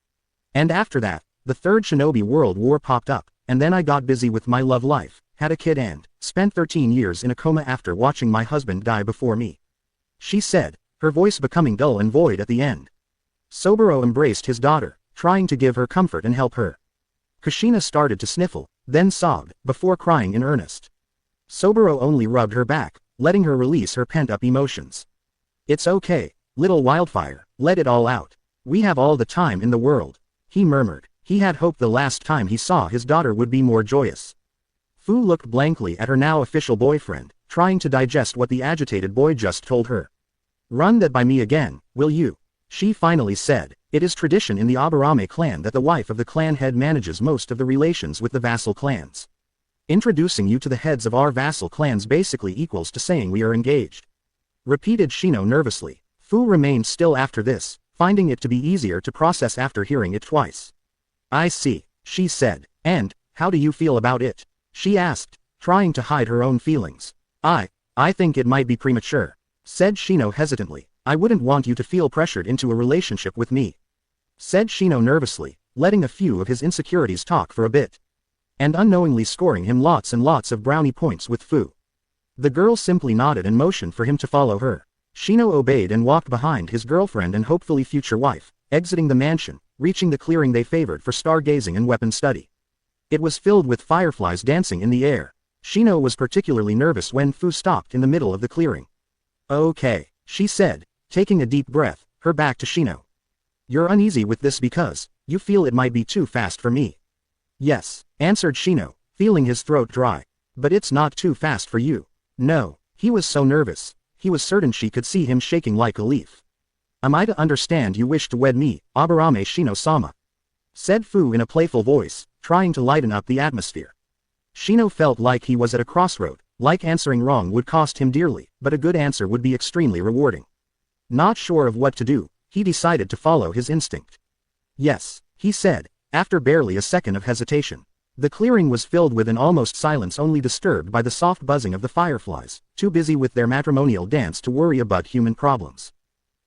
And after that, the Third Shinobi World War popped up, and then I got busy with my love life, had a kid and spent 13 years in a coma after watching my husband die before me," she said, her voice becoming dull and void at the end. Soburo embraced his daughter, trying to give her comfort and help her. Kushina started to sniffle, then sobbed, before crying in earnest. Soburo only rubbed her back, letting her release her pent-up emotions. "It's okay, little wildfire, let it all out. We have all the time in the world," he murmured. He had hoped the last time he saw his daughter would be more joyous. Fu looked blankly at her now official boyfriend, trying to digest what the agitated boy just told her. "Run that by me again, will you?" she finally said. "It is tradition in the Aburame clan that the wife of the clan head manages most of the relations with the vassal clans. Introducing you to the heads of our vassal clans basically equals to saying we are engaged," repeated Shino nervously. Fu remained still after this, finding it to be easier to process after hearing it twice. "I see," she said. "And, how do you feel about it?" she asked, trying to hide her own feelings. I think it might be premature," said Shino hesitantly. "I wouldn't want you to feel pressured into a relationship with me," said Shino nervously, letting a few of his insecurities talk for a bit. And unknowingly scoring him lots and lots of brownie points with Fu. The girl simply nodded and motioned for him to follow her. Shino obeyed and walked behind his girlfriend and hopefully future wife, exiting the mansion, reaching the clearing they favored for stargazing and weapon study. It was filled with fireflies dancing in the air. Shino was particularly nervous when Fu stopped in the middle of the clearing. "Okay," she said, taking a deep breath, her back to Shino. "You're uneasy with this because you feel it might be too fast for me?" "Yes," answered Shino, feeling his throat dry. "But it's not too fast for you." "No." He was so nervous, he was certain she could see him shaking like a leaf. "Am I to understand you wish to wed me, Aburame Shino-sama?" said Fu in a playful voice, trying to lighten up the atmosphere. Shino felt like he was at a crossroad, like answering wrong would cost him dearly, but a good answer would be extremely rewarding. Not sure of what to do, he decided to follow his instinct. "Yes," he said, after barely a second of hesitation. The clearing was filled with an almost silence only disturbed by the soft buzzing of the fireflies, too busy with their matrimonial dance to worry about human problems.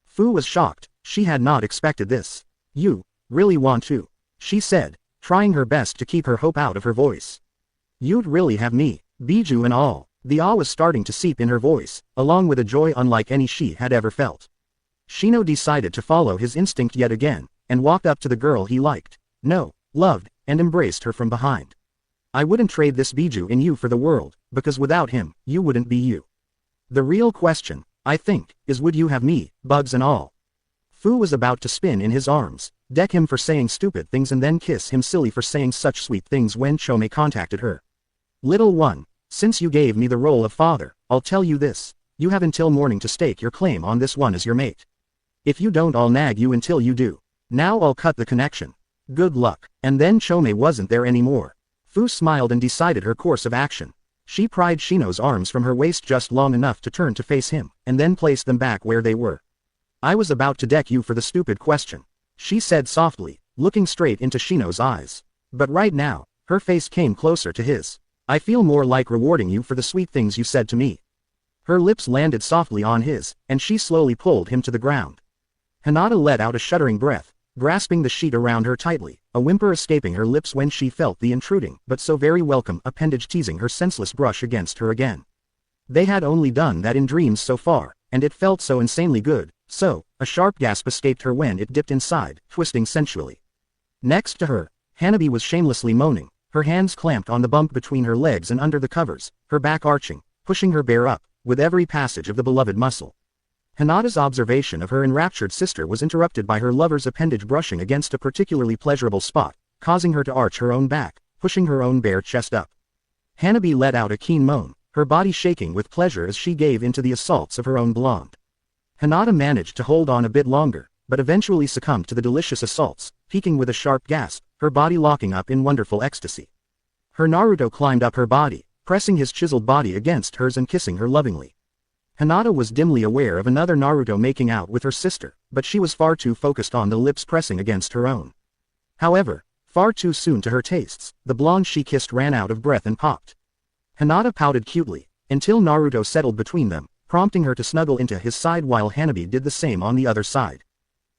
Fu was shocked, she had not expected this. "You really want to?" she said, trying her best to keep her hope out of her voice. "You'd really have me, Bijou and all." The awe was starting to seep in her voice, along with a joy unlike any she had ever felt. Shino decided to follow his instinct yet again, and walked up to the girl he liked, no, loved, and embraced her from behind. "I wouldn't trade this Bijou in you for the world, because without him, you wouldn't be you. The real question, I think, is would you have me, bugs and all?" Fu was about to spin in his arms, deck him for saying stupid things and then kiss him silly for saying such sweet things when Chome contacted her. "Little one, since you gave me the role of father, I'll tell you this, you have until morning to stake your claim on this one as your mate. If you don't, I'll nag you until you do. Now I'll cut the connection. Good luck." And then Chome wasn't there anymore. Fu smiled and decided her course of action. She pried Shino's arms from her waist just long enough to turn to face him, and then placed them back where they were. "I was about to deck you for the stupid question," she said softly, looking straight into Shino's eyes. "But right now," her face came closer to his. "I feel more like rewarding you for the sweet things you said to me." Her lips landed softly on his, and she slowly pulled him to the ground. Hinata let out a shuddering breath, grasping the sheet around her tightly, a whimper escaping her lips when she felt the intruding but so very welcome appendage teasing her senseless brush against her again. They had only done that in dreams so far, and it felt so insanely good, so, a sharp gasp escaped her when it dipped inside, twisting sensually. Next to her, Hanabi was shamelessly moaning, her hands clamped on the bump between her legs and under the covers, her back arching, pushing her bare up, with every passage of the beloved muscle. Hinata's observation of her enraptured sister was interrupted by her lover's appendage brushing against a particularly pleasurable spot, causing her to arch her own back, pushing her own bare chest up. Hanabi let out a keen moan, her body shaking with pleasure as she gave into the assaults of her own blonde. Hinata managed to hold on a bit longer, but eventually succumbed to the delicious assaults, peaking with a sharp gasp, her body locking up in wonderful ecstasy. Her Naruto climbed up her body, pressing his chiseled body against hers and kissing her lovingly. Hinata was dimly aware of another Naruto making out with her sister, but she was far too focused on the lips pressing against her own. However, far too soon to her tastes, the blonde she kissed ran out of breath and popped. Hinata pouted cutely, until Naruto settled between them, prompting her to snuggle into his side while Hanabi did the same on the other side.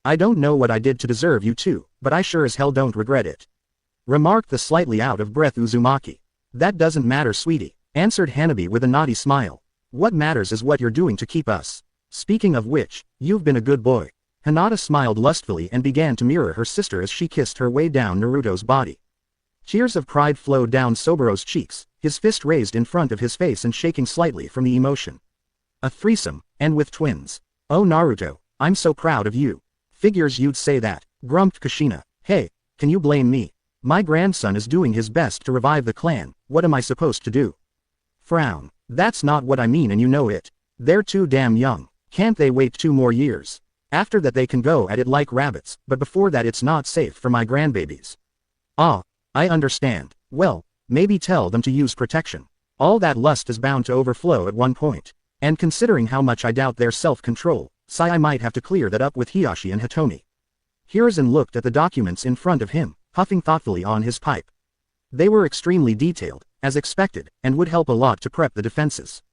"I don't know what I did to deserve you two, but I sure as hell don't regret it," remarked the slightly out-of-breath Uzumaki. "That doesn't matter, sweetie," answered Hanabi with a naughty smile. "What matters is what you're doing to keep us. Speaking of which, you've been a good boy." Hinata smiled lustfully and began to mirror her sister as she kissed her way down Naruto's body. Tears of pride flowed down Sobaro's cheeks, his fist raised in front of his face and shaking slightly from the emotion. "A threesome, and with twins. Oh Naruto, I'm so proud of you." "Figures you'd say that," grumped Kushina. "Hey, can you blame me? My grandson is doing his best to revive the clan, what am I supposed to do?" Frown. "That's not what I mean and you know it. They're too damn young. Can't they wait 2 more years? After that they can go at it like rabbits, but before that it's not safe for my grandbabies." "Ah, I understand. Well, maybe tell them to use protection. All that lust is bound to overflow at one point. And considering how much I doubt their self-control, I might have to clear that up with Hiashi and Hitomi." Hiruzen looked at the documents in front of him, puffing thoughtfully on his pipe. They were extremely detailed, as expected, and would help a lot to prep the defenses.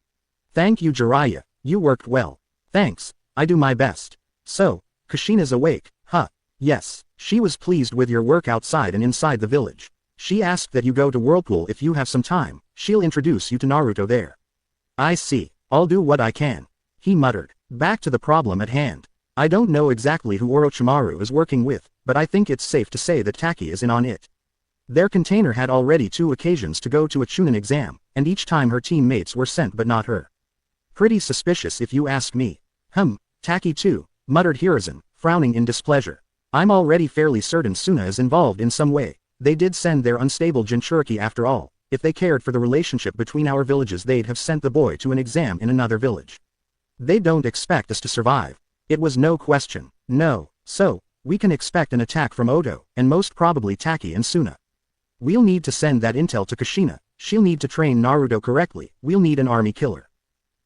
"Thank you Jiraiya, you worked well." "Thanks, I do my best." "So, Kushina's awake, huh?" "Yes, she was pleased with your work outside and inside the village. She asked that you go to Whirlpool if you have some time, she'll introduce you to Naruto there." "I see, I'll do what I can," he muttered. Back to the problem at hand. "I don't know exactly who Orochimaru is working with, but I think it's safe to say that Taki is in on it. Their container had already 2 occasions to go to a Chunin exam, and each time her teammates were sent but not her. Pretty suspicious if you ask me." Taki too," muttered Hiruzen, frowning in displeasure. "I'm already fairly certain Suna is involved in some way. They did send their unstable Jinchūriki after all. If they cared for the relationship between our villages they'd have sent the boy to an exam in another village. They don't expect us to survive. It was no question. No. So, we can expect an attack from Oto, and most probably Taki and Suna. We'll need to send that intel to Kushina, she'll need to train Naruto correctly, we'll need an army killer.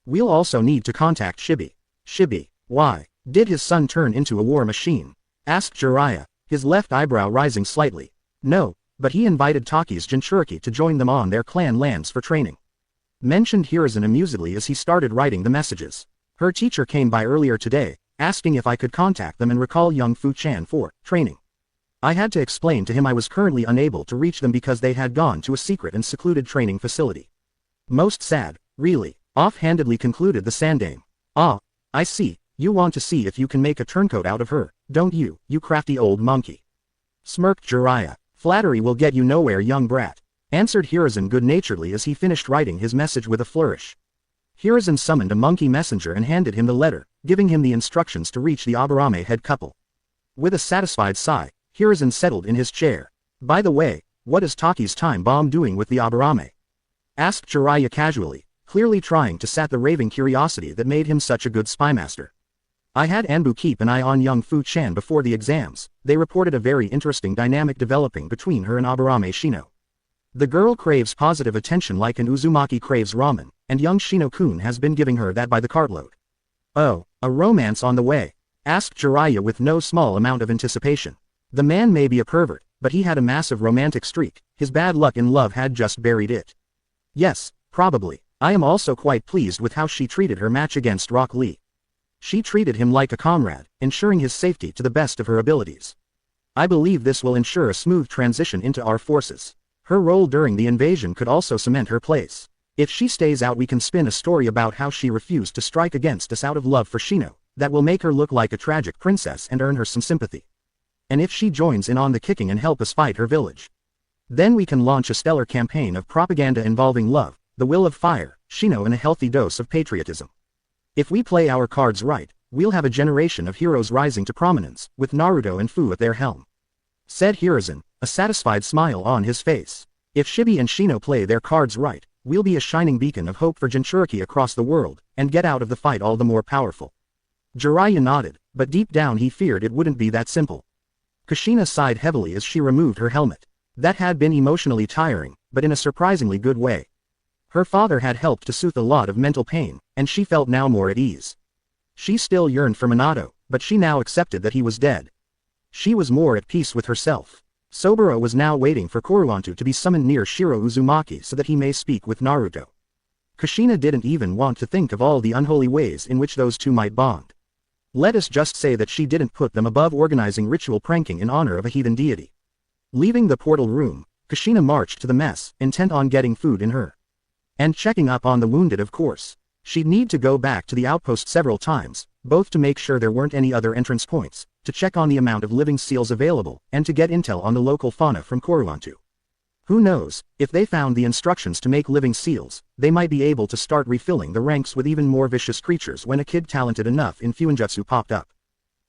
We'll also need to contact Shibi." "Shibi? Why? Did his son turn into a war machine?" asked Jiraiya, his left eyebrow rising slightly. "No, but he invited Taki's Jinchūriki to join them on their clan lands for training," mentioned Hiruzen amusedly as he started writing the messages. "Her teacher came by earlier today, asking if I could contact them and recall young Fu-chan for training. I had to explain to him I was currently unable to reach them because they had gone to a secret and secluded training facility. Most sad, really," offhandedly concluded the Sandame. "Ah, I see, you want to see if you can make a turncoat out of her, don't you, you crafty old monkey?" smirked Jiraiya. "Flattery will get you nowhere young brat," answered Hiruzen good-naturedly as he finished writing his message with a flourish. Hiruzen summoned a monkey messenger and handed him the letter, giving him the instructions to reach the Aburame head couple. With a satisfied sigh, Hiruzen settled in his chair. "By the way, what is Taki's time bomb doing with the Aburame?" asked Jiraiya casually, clearly trying to sat the raving curiosity that made him such a good spymaster. "I had Anbu keep an eye on young Fu-chan before the exams. They reported a very interesting dynamic developing between her and Aburame Shino. The girl craves positive attention like an Uzumaki craves ramen, and young Shino-kun has been giving her that by the cartload." "Oh, a romance on the way?" asked Jiraiya with no small amount of anticipation. The man may be a pervert, but he had a massive romantic streak, his bad luck in love had just buried it. "Yes, probably. I am also quite pleased with how she treated her match against Rock Lee. She treated him like a comrade, ensuring his safety to the best of her abilities. I believe this will ensure a smooth transition into our forces. Her role during the invasion could also cement her place. If she stays out we can spin a story about how she refused to strike against us out of love for Shino, that will make her look like a tragic princess and earn her some sympathy." and if she joins in on the kicking and help us fight her village. Then we can launch a stellar campaign of propaganda involving love, the will of fire, Shino and a healthy dose of patriotism. If we play our cards right, we'll have a generation of heroes rising to prominence, with Naruto and Fu at their helm. Said Hiruzen, a satisfied smile on his face. If Shibi and Shino play their cards right, we'll be a shining beacon of hope for Jinchūriki across the world, and get out of the fight all the more powerful. Jiraiya nodded, but deep down he feared it wouldn't be that simple. Kushina sighed heavily as she removed her helmet. That had been emotionally tiring, but in a surprisingly good way. Her father had helped to soothe a lot of mental pain, and she felt now more at ease. She still yearned for Minato, but she now accepted that he was dead. She was more at peace with herself. Soburo was now waiting for Koruanto to be summoned near Shiro Uzumaki so that he may speak with Naruto. Kushina didn't even want to think of all the unholy ways in which those two might bond. Let us just say that she didn't put them above organizing ritual pranking in honor of a heathen deity. Leaving the portal room, Kushina marched to the mess, intent on getting food in her. And checking up on the wounded of course. She'd need to go back to the outpost several times, both to make sure there weren't any other entrance points, to check on the amount of living seals available, and to get intel on the local fauna from Koruanto. Who knows, if they found the instructions to make living seals, they might be able to start refilling the ranks with even more vicious creatures when a kid talented enough in Fuinjutsu popped up.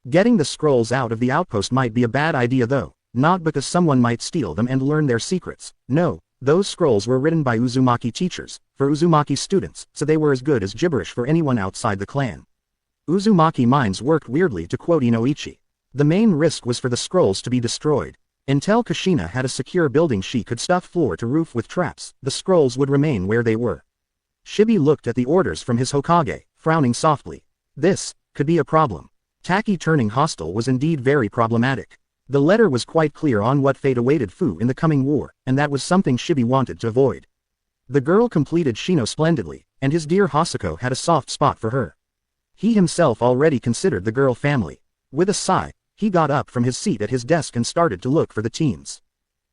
Getting the scrolls out of the outpost might be a bad idea though, not because someone might steal them and learn their secrets. No, those scrolls were written by Uzumaki teachers, for Uzumaki students, so they were as good as gibberish for anyone outside the clan. Uzumaki minds worked weirdly, to quote Inoichi. The main risk was for the scrolls to be destroyed. Until Kushina had a secure building she could stuff floor to roof with traps, the scrolls would remain where they were. Shibi looked at the orders from his Hokage, frowning softly. This could be a problem. Taki turning hostile was indeed very problematic. The letter was quite clear on what fate awaited Fu in the coming war, and that was something Shibi wanted to avoid. The girl completed Shino splendidly, and his dear Hosako had a soft spot for her. He himself already considered the girl family. With a sigh, he got up from his seat at his desk and started to look for the teens.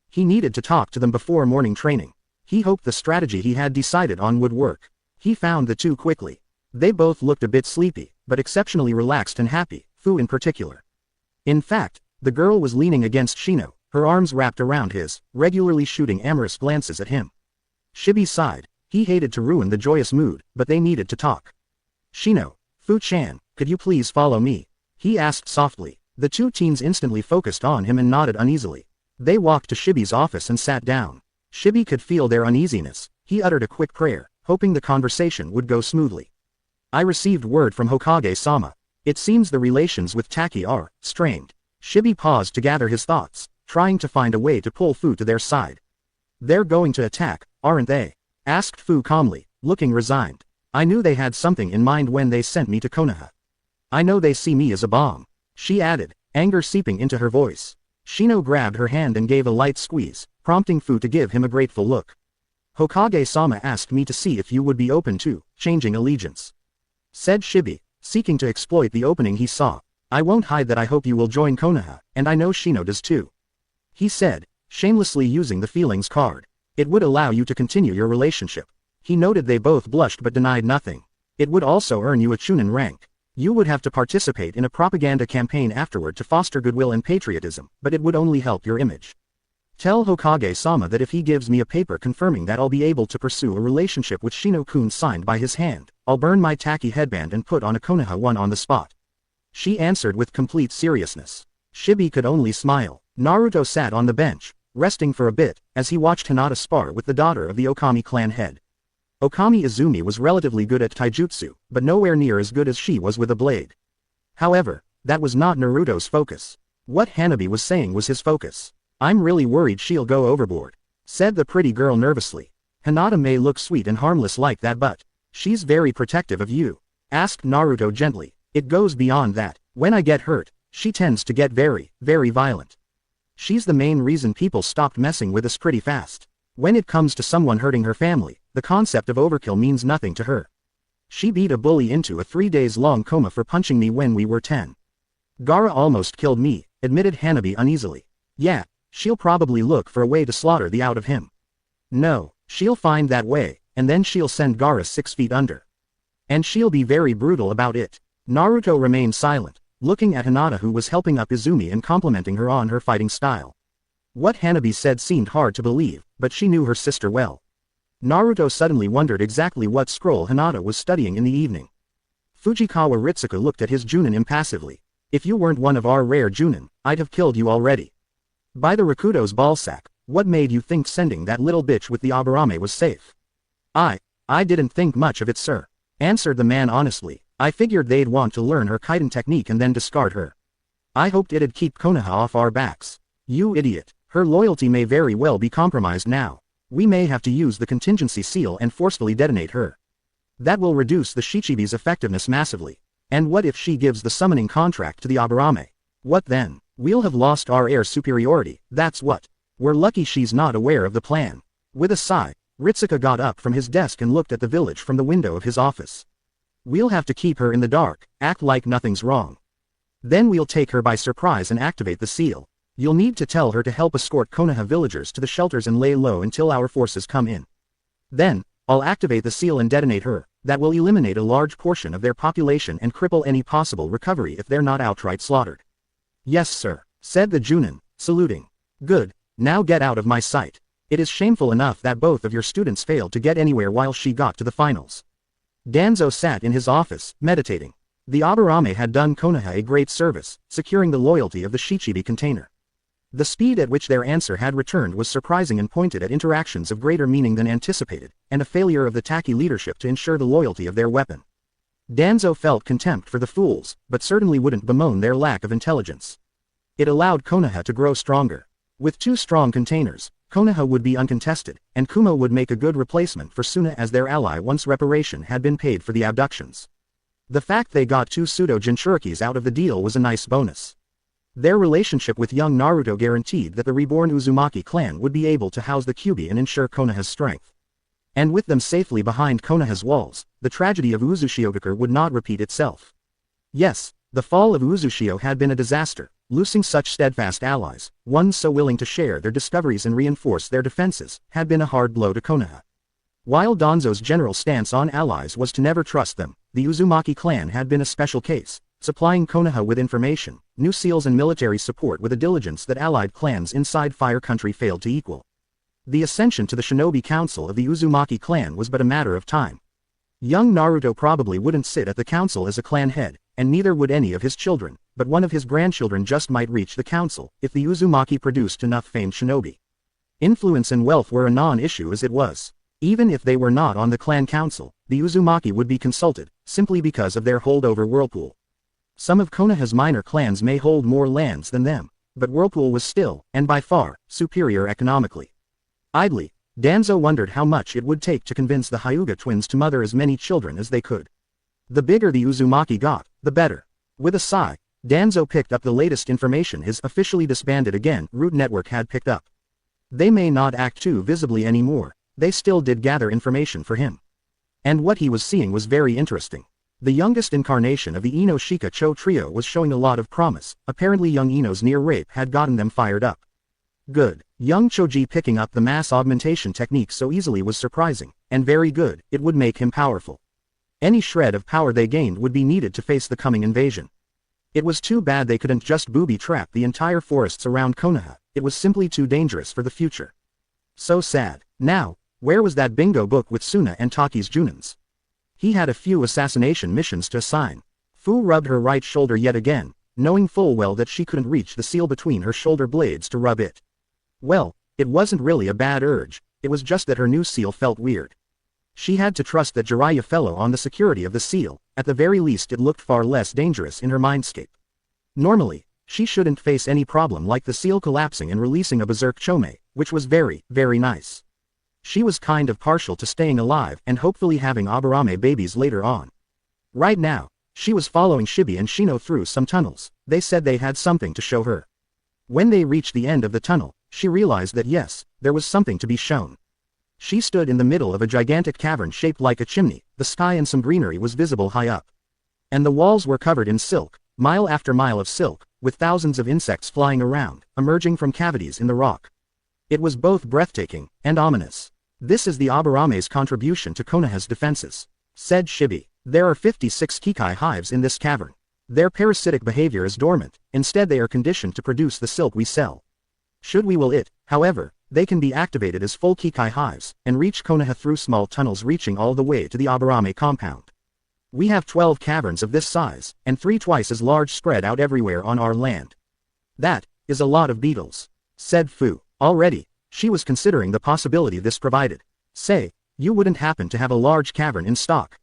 He needed to talk to them before morning training. He hoped the strategy he had decided on would work. He found the two quickly. They both looked a bit sleepy, but exceptionally relaxed and happy, Fu in particular. In fact, the girl was leaning against Shino, her arms wrapped around his, regularly shooting amorous glances at him. Shibi sighed. He hated to ruin the joyous mood, but they needed to talk. Shino, Fu-chan, could you please follow me? He asked softly. The two teens instantly focused on him and nodded uneasily. They walked to Shibi's office and sat down. Shibi could feel their uneasiness. He uttered a quick prayer, hoping the conversation would go smoothly. I received word from Hokage-sama. It seems the relations with Taki are strained. Shibi paused to gather his thoughts, trying to find a way to pull Fu to their side. They're going to attack, aren't they? Asked Fu calmly, looking resigned. I knew they had something in mind when they sent me to Konoha. I know they see me as a bomb. She added, anger seeping into her voice. Shino grabbed her hand and gave a light squeeze, prompting Fu to give him a grateful look. Hokage-sama asked me to see if you would be open to changing allegiance. Said Shibi, seeking to exploit the opening he saw. I won't hide that I hope you will join Konoha, and I know Shino does too. He said, shamelessly using the feelings card. It would allow you to continue your relationship. He noted they both blushed but denied nothing. It would also earn you a chunin rank. You would have to participate in a propaganda campaign afterward to foster goodwill and patriotism, but it would only help your image. Tell Hokage-sama that if he gives me a paper confirming that I'll be able to pursue a relationship with Shino-kun signed by his hand, I'll burn my Taki headband and put on a Konoha one on the spot. She answered with complete seriousness. Shibi could only smile. Naruto sat on the bench, resting for a bit, as he watched Hinata spar with the daughter of the Okami clan head. Okami Izumi was relatively good at taijutsu, but nowhere near as good as she was with a blade. However, that was not Naruto's focus. What Hanabi was saying was his focus. I'm really worried she'll go overboard, said the pretty girl nervously. Hinata may look sweet and harmless like that, but she's very protective of you, asked Naruto gently. It goes beyond that. When I get hurt, she tends to get very, very violent. She's the main reason people stopped messing with us pretty fast. When it comes to someone hurting her family, the concept of overkill means nothing to her. She beat a bully into a 3-days-long coma for punching me when we were 10. Gaara almost killed me, admitted Hanabi uneasily. Yeah, she'll probably look for a way to slaughter the out of him. No, she'll find that way, and then she'll send Gaara 6 feet under. And she'll be very brutal about it. Naruto remained silent. looking at Hinata, who was helping up Izumi and complimenting her on her fighting style. What Hanabi said seemed hard to believe, but she knew her sister well. Naruto suddenly wondered exactly what scroll Hinata was studying in the evening. Fujikawa Ritsuka looked at his Junin impassively. If you weren't one of our rare Junin, I'd have killed you already. By the Rakudo's ballsack, what made you think sending that little bitch with the Aburame was safe? I didn't think much of it, sir, answered the man honestly. I figured they'd want to learn her Kaiden technique and then discard her. I hoped it'd keep Konoha off our backs. You idiot, her loyalty may very well be compromised now. We may have to use the contingency seal and forcefully detonate her. That will reduce the Shichibi's effectiveness massively. And what if she gives the summoning contract to the Aburame? What then? We'll have lost our air superiority, that's what. We're lucky she's not aware of the plan. With a sigh, Ritsuka got up from his desk and looked at the village from the window of his office. We'll have to keep her in the dark, act like nothing's wrong. Then we'll take her by surprise and activate the seal. You'll need to tell her to help escort Konoha villagers to the shelters and lay low until our forces come in. Then, I'll activate the seal and detonate her. That will eliminate a large portion of their population and cripple any possible recovery if they're not outright slaughtered. Yes, sir, said the Junin, saluting. Good, now get out of my sight. It is shameful enough that both of your students failed to get anywhere while she got to the finals. Danzo sat in his office, meditating. The Aburame had done Konoha a great service, securing the loyalty of the Shichibi container. The speed at which their answer had returned was surprising and pointed at interactions of greater meaning than anticipated, and a failure of the Taki leadership to ensure the loyalty of their weapon. Danzo felt contempt for the fools, but certainly wouldn't bemoan their lack of intelligence. It allowed Konoha to grow stronger. With two strong containers, Konoha would be uncontested, and Kumo would make a good replacement for Suna as their ally once reparation had been paid for the abductions. The fact they got two pseudo-Jinchūrikis out of the deal was a nice bonus. Their relationship with young Naruto guaranteed that the reborn Uzumaki clan would be able to house the Kyuubi and ensure Konoha's strength. And with them safely behind Konoha's walls, the tragedy of Uzushio would not repeat itself. Yes, the fall of Uzushio had been a disaster, losing such steadfast allies, ones so willing to share their discoveries and reinforce their defenses, had been a hard blow to Konoha. While Danzo's general stance on allies was to never trust them, the Uzumaki clan had been a special case, supplying Konoha with information, new seals and military support with a diligence that allied clans inside Fire Country failed to equal. The ascension to the Shinobi Council of the Uzumaki clan was but a matter of time. Young Naruto probably wouldn't sit at the council as a clan head, and neither would any of his children, but one of his grandchildren just might reach the council, if the Uzumaki produced enough famed shinobi. Influence and wealth were a non-issue as it was. Even if they were not on the clan council, the Uzumaki would be consulted, simply because of their holdover Whirlpool. Some of Konoha's minor clans may hold more lands than them, but Whirlpool was still, and by far, superior economically. Idly, Danzo wondered how much it would take to convince the Hyuga twins to mother as many children as they could. The bigger the Uzumaki got, the better. With a sigh, Danzo picked up the latest information his officially disbanded again root network had picked up. They may not act too visibly anymore, they still did gather information for him. And what he was seeing was very interesting. The youngest incarnation of the Ino Shika Cho trio was showing a lot of promise. Apparently young Ino's near rape had gotten them fired up. Good. Young Choji picking up the mass augmentation technique so easily was surprising, and very good. It would make him powerful. Any shred of power they gained would be needed to face the coming invasion. It was too bad they couldn't just booby-trap the entire forests around Konoha. It was simply too dangerous for the future. So sad. Now, where was that bingo book with Suna and Taki's Junins? He had a few assassination missions to assign. Fu rubbed her right shoulder yet again, knowing full well that she couldn't reach the seal between her shoulder blades to rub it. Well, it wasn't really a bad urge, it was just that her new seal felt weird. She had to trust that Jiraiya fell on the security of the seal. At the very least it looked far less dangerous in her mindscape. Normally, she shouldn't face any problem like the seal collapsing and releasing a berserk Chome, which was very, very nice. She was kind of partial to staying alive and hopefully having Aburame babies later on. Right now, she was following Shibi and Shino through some tunnels. They said they had something to show her. When they reached the end of the tunnel, she realized that yes, there was something to be shown. She stood in the middle of a gigantic cavern shaped like a chimney. The sky and some greenery was visible high up. And the walls were covered in silk, mile after mile of silk, with thousands of insects flying around, emerging from cavities in the rock. It was both breathtaking and ominous. This is the Aburame's contribution to Konoha's defenses, said Shibi. There are 56 Kikai hives in this cavern. Their parasitic behavior is dormant, instead they are conditioned to produce the silk we sell. Should we will it, however, they can be activated as full Kikai hives, and reach Konoha through small tunnels reaching all the way to the Aburame compound. We have 12 caverns of this size, and 3 twice as large spread out everywhere on our land. That is a lot of beetles, said Fu. Already, she was considering the possibility this provided. Say, you wouldn't happen to have a large cavern in stock.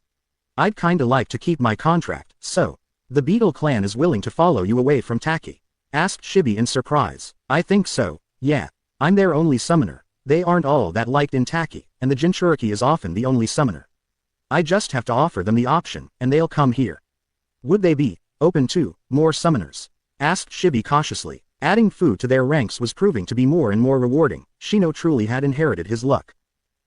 I'd kinda like to keep my contract, so. The beetle clan is willing to follow you away from Taki? Asked Shibi in surprise. I think so, yeah. I'm their only summoner. They aren't all that liked in Taki, and the Jinchūriki is often the only summoner. I just have to offer them the option, and they'll come here. Would they be open to more summoners? Asked Shibi cautiously. Adding Fu to their ranks was proving to be more and more rewarding. Shino truly had inherited his luck.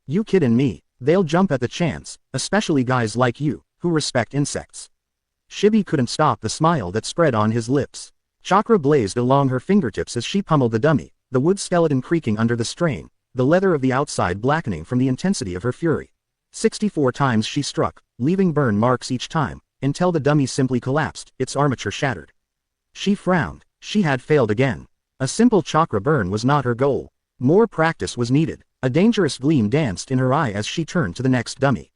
You kiddin' me? They'll jump at the chance, especially guys like you, who respect insects. Shibi couldn't stop the smile that spread on his lips. Chakra blazed along her fingertips as she pummeled the dummy, the wood skeleton creaking under the strain, the leather of the outside blackening from the intensity of her fury. 64 times she struck, leaving burn marks each time, until the dummy simply collapsed, its armature shattered. She frowned. She had failed again. A simple chakra burn was not her goal. More practice was needed. A dangerous gleam danced in her eye as she turned to the next dummy.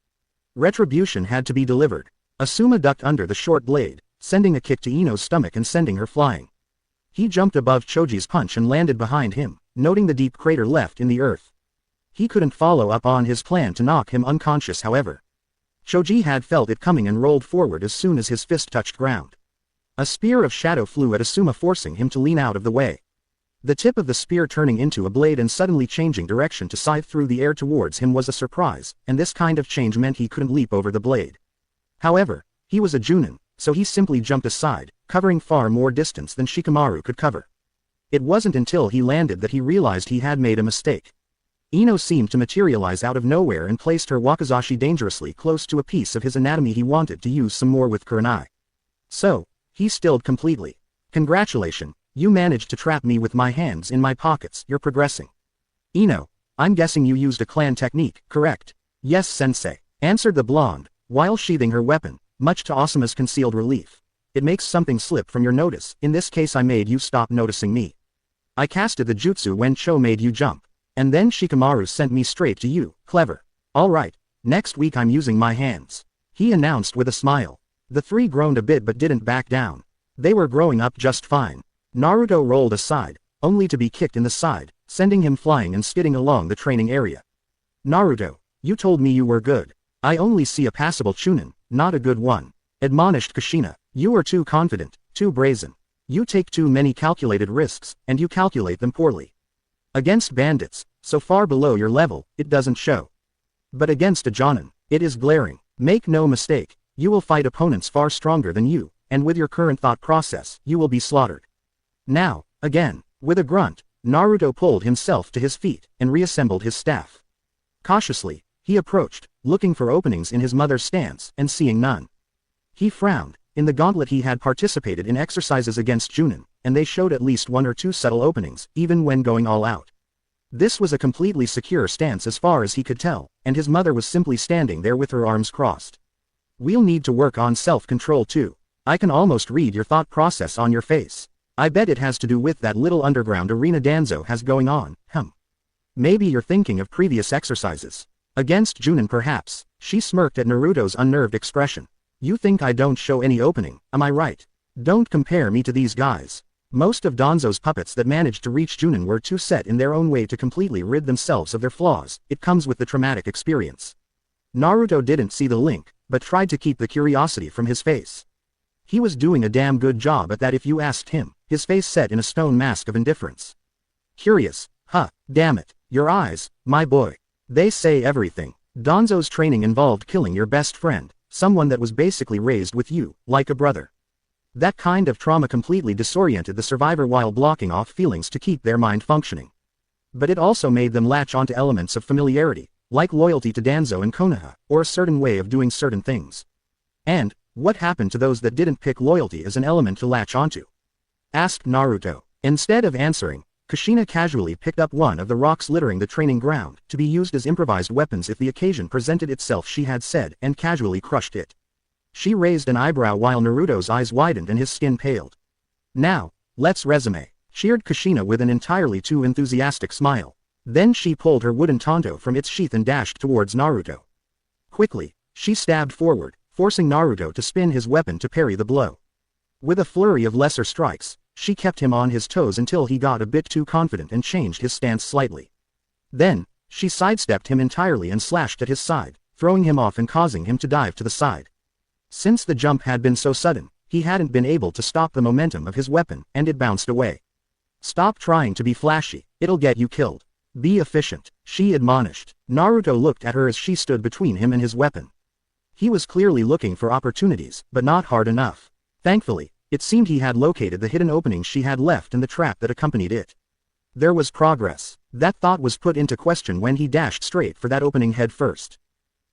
Retribution had to be delivered. Asuma ducked under the short blade, sending a kick to Ino's stomach and sending her flying. He jumped above Choji's punch and landed behind him, noting the deep crater left in the earth. He couldn't follow up on his plan to knock him unconscious however. Choji had felt it coming and rolled forward as soon as his fist touched ground. A spear of shadow flew at Asuma, forcing him to lean out of the way. The tip of the spear turning into a blade and suddenly changing direction to scythe through the air towards him was a surprise, and this kind of change meant he couldn't leap over the blade. However, he was a Junin, so he simply jumped aside, covering far more distance than Shikamaru could cover. It wasn't until he landed that he realized he had made a mistake. Ino seemed to materialize out of nowhere and placed her wakizashi dangerously close to a piece of his anatomy he wanted to use some more with Kurenai. So, he stilled completely. Congratulations, you managed to trap me with my hands in my pockets. You're progressing. Ino, I'm guessing you used a clan technique, correct? Yes sensei, answered the blonde, while sheathing her weapon, much to Asuma's concealed relief. It makes something slip from your notice. In this case I made you stop noticing me. I casted the jutsu when Cho made you jump. And then Shikamaru sent me straight to you. Clever. Alright, next week I'm using my hands. He announced with a smile. The 3 groaned a bit but didn't back down. They were growing up just fine. Naruto rolled aside, only to be kicked in the side, sending him flying and skidding along the training area. Naruto, you told me you were good. I only see a passable chunin, not a good one. Admonished Kushina. You are too confident, too brazen. You take too many calculated risks, and you calculate them poorly. Against bandits, so far below your level, it doesn't show. But against a jonin, it is glaring. Make no mistake, you will fight opponents far stronger than you, and with your current thought process, you will be slaughtered. Now, again, with a grunt, Naruto pulled himself to his feet, and reassembled his staff. Cautiously, he approached, looking for openings in his mother's stance, and seeing none. He frowned. In the gauntlet he had participated in exercises against Junin, and they showed at least 1 or 2 subtle openings, even when going all out. This was a completely secure stance as far as he could tell, and his mother was simply standing there with her arms crossed. We'll need to work on self-control too. I can almost read your thought process on your face. I bet it has to do with that little underground arena Danzo has going on, Maybe you're thinking of previous exercises. Against Junin perhaps. She smirked at Naruto's unnerved expression. You think I don't show any opening, am I right? Don't compare me to these guys. Most of Danzo's puppets that managed to reach Junin were too set in their own way to completely rid themselves of their flaws. It comes with the traumatic experience. Naruto didn't see the link, but tried to keep the curiosity from his face. He was doing a damn good job at that if you asked him, his face set in a stone mask of indifference. Curious, damn it, your eyes, my boy. They say everything. Danzo's training involved killing your best friend. Someone that was basically raised with you, like a brother. That kind of trauma completely disoriented the survivor while blocking off feelings to keep their mind functioning. But it also made them latch onto elements of familiarity, like loyalty to Danzo and Konoha, or a certain way of doing certain things. And, what happened to those that didn't pick loyalty as an element to latch onto? Asked Naruto. Instead of answering, Kushina casually picked up one of the rocks littering the training ground, to be used as improvised weapons if the occasion presented itself she had said, and casually crushed it. She raised an eyebrow while Naruto's eyes widened and his skin paled. Now, let's resume, cheered Kushina with an entirely too enthusiastic smile. Then she pulled her wooden tanto from its sheath and dashed towards Naruto. Quickly, she stabbed forward, forcing Naruto to spin his weapon to parry the blow. With a flurry of lesser strikes, she kept him on his toes until he got a bit too confident and changed his stance slightly. Then, she sidestepped him entirely and slashed at his side, throwing him off and causing him to dive to the side. Since the jump had been so sudden, he hadn't been able to stop the momentum of his weapon, and it bounced away. Stop trying to be flashy, it'll get you killed. Be efficient, she admonished. Naruto looked at her as she stood between him and his weapon. He was clearly looking for opportunities, but not hard enough. Thankfully, it seemed he had located the hidden openings she had left and the trap that accompanied it. There was progress. That thought was put into question when he dashed straight for that opening head first.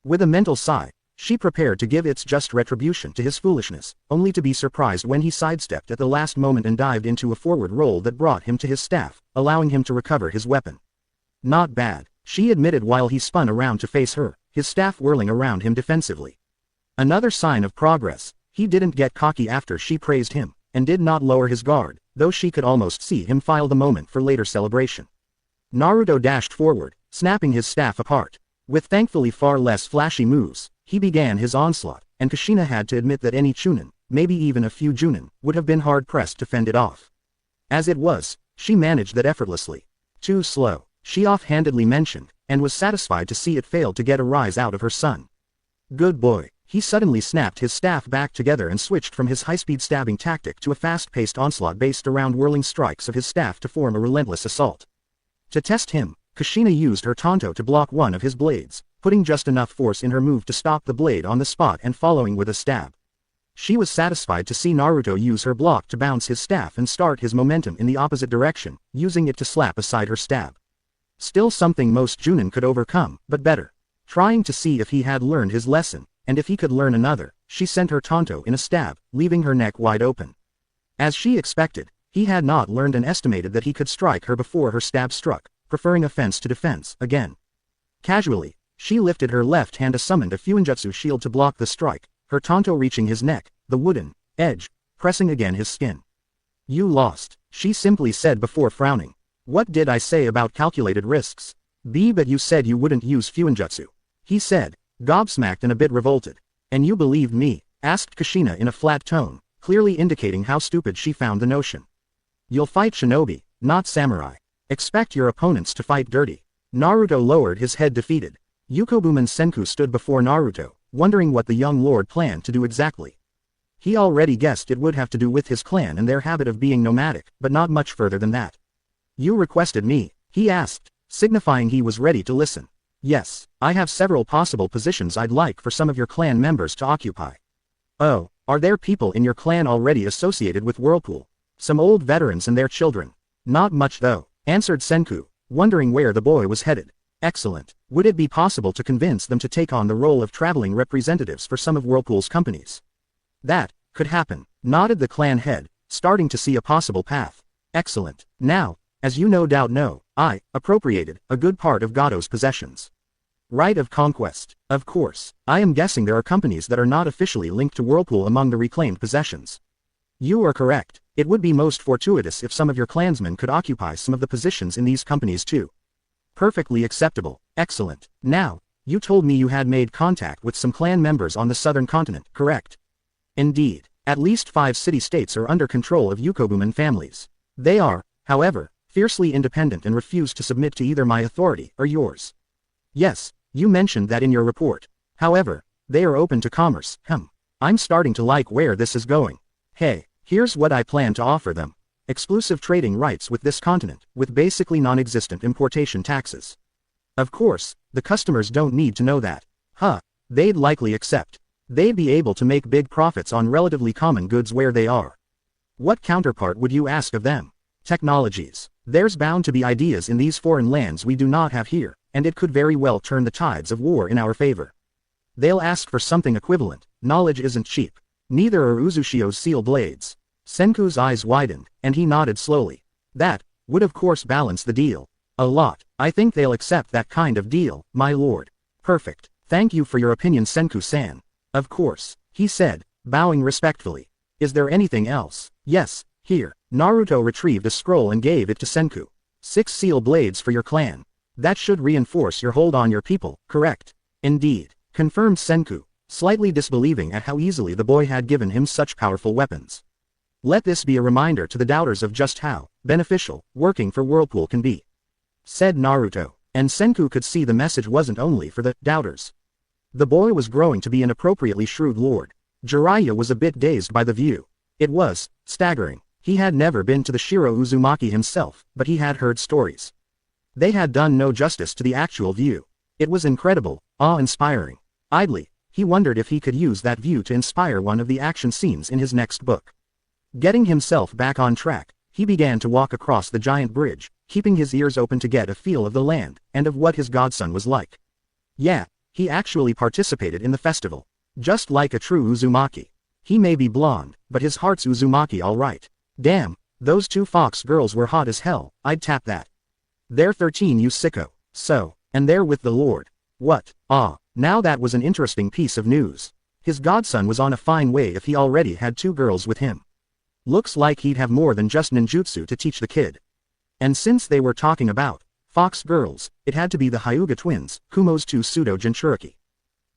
With a mental sigh, she prepared to give its just retribution to his foolishness, only to be surprised when he sidestepped at the last moment and dived into a forward roll that brought him to his staff, allowing him to recover his weapon. Not bad, she admitted while he spun around to face her, his staff whirling around him defensively. Another sign of progress. He didn't get cocky after she praised him, and did not lower his guard, though she could almost see him file the moment for later celebration. Naruto dashed forward, snapping his staff apart. With thankfully far less flashy moves, he began his onslaught, and Kushina had to admit that any Chunin, maybe even a few Junin, would have been hard-pressed to fend it off. As it was, she managed that effortlessly. Too slow, she offhandedly mentioned, and was satisfied to see it failed to get a rise out of her son. Good boy. He suddenly snapped his staff back together and switched from his high-speed stabbing tactic to a fast-paced onslaught based around whirling strikes of his staff to form a relentless assault. To test him, Kushina used her tanto to block one of his blades, putting just enough force in her move to stop the blade on the spot and following with a stab. She was satisfied to see Naruto use her block to bounce his staff and start his momentum in the opposite direction, using it to slap aside her stab. Still something most Junin could overcome, but better. Trying to see if he had learned his lesson, and if he could learn another, she sent her tanto in a stab, leaving her neck wide open. As she expected, he had not learned and estimated that he could strike her before her stab struck, preferring offense to defense again. Casually, she lifted her left hand and summoned a Fuinjutsu shield to block the strike, her tanto reaching his neck, the wooden edge, pressing again his skin. You lost, she simply said before frowning. What did I say about calculated risks? But you said you wouldn't use Fuinjutsu. He said, gobsmacked and a bit revolted. And you believed me? Asked Kushina in a flat tone, clearly indicating how stupid she found the notion. You'll fight shinobi, not samurai. Expect your opponents to fight dirty. Naruto lowered his head defeated. Yukobuman Senku stood before Naruto, wondering what the young lord planned to do exactly. He already guessed it would have to do with his clan and their habit of being nomadic, but not much further than that. You requested me, he asked, signifying he was ready to listen. Yes, I have several possible positions I'd like for some of your clan members to occupy. Oh, are there people in your clan already associated with Whirlpool? Some old veterans and their children. Not much though, answered Senku, wondering where the boy was headed. Excellent. Would it be possible to convince them to take on the role of traveling representatives for some of Whirlpool's companies? That could happen, nodded the clan head, starting to see a possible path. Excellent. Now, as you no doubt know, I appropriated a good part of Gado's possessions. Right of conquest. Of course, I am guessing there are companies that are not officially linked to Whirlpool among the reclaimed possessions. You are correct. It would be most fortuitous if some of your clansmen could occupy some of the positions in these companies too. Perfectly acceptable. Excellent. Now, you told me you had made contact with some clan members on the southern continent, correct? Indeed. At least 5 city-states are under control of Yukobuman families. They are, however, fiercely independent and refuse to submit to either my authority or yours. Yes, you mentioned that in your report. However, they are open to commerce. I'm starting to like where this is going. Hey, here's what I plan to offer them. Exclusive trading rights with this continent, with basically non-existent importation taxes. Of course, the customers don't need to know that. They'd likely accept. They'd be able to make big profits on relatively common goods where they are. What counterpart would you ask of them? Technologies. There's bound to be ideas in these foreign lands we do not have here, and it could very well turn the tides of war in our favor. They'll ask for something equivalent. Knowledge isn't cheap. Neither are Uzushio's seal blades. Senku's eyes widened, and he nodded slowly. That would of course balance the deal. A lot. I think they'll accept that kind of deal, my lord. Perfect. Thank you for your opinion, Senku-san. Of course, he said, bowing respectfully. Is there anything else? Yes, here. Naruto retrieved a scroll and gave it to Senku. 6 seal blades for your clan. That should reinforce your hold on your people, correct? Indeed, confirmed Senku, slightly disbelieving at how easily the boy had given him such powerful weapons. Let this be a reminder to the doubters of just how beneficial working for Whirlpool can be, said Naruto, and Senku could see the message wasn't only for the doubters. The boy was growing to be an appropriately shrewd lord. Jiraiya was a bit dazed by the view. It was staggering. He had never been to the Shiro Uzumaki himself, but he had heard stories. They had done no justice to the actual view. It was incredible, awe-inspiring. Idly, he wondered if he could use that view to inspire one of the action scenes in his next book. Getting himself back on track, he began to walk across the giant bridge, keeping his ears open to get a feel of the land, and of what his godson was like. Yeah, he actually participated in the festival. Just like a true Uzumaki. He may be blonde, but his heart's Uzumaki alright. Damn, those 2 fox girls were hot as hell, I'd tap that. They're 13 you sicko. So, and they're with the Lord. What? Now that was an interesting piece of news. His godson was on a fine way if he already had 2 girls with him. Looks like he'd have more than just ninjutsu to teach the kid. And since they were talking about fox girls, it had to be the Hyuga twins, Kumo's 2 pseudo Jinchūriki.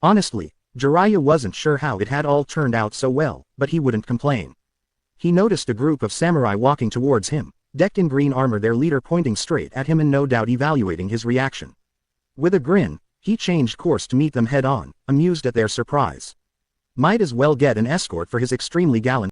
Honestly, Jiraiya wasn't sure how it had all turned out so well, but he wouldn't complain. He noticed a group of samurai walking towards him, decked in green armor, their leader pointing straight at him and no doubt evaluating his reaction. With a grin, he changed course to meet them head on, amused at their surprise. Might as well get an escort for his extremely gallant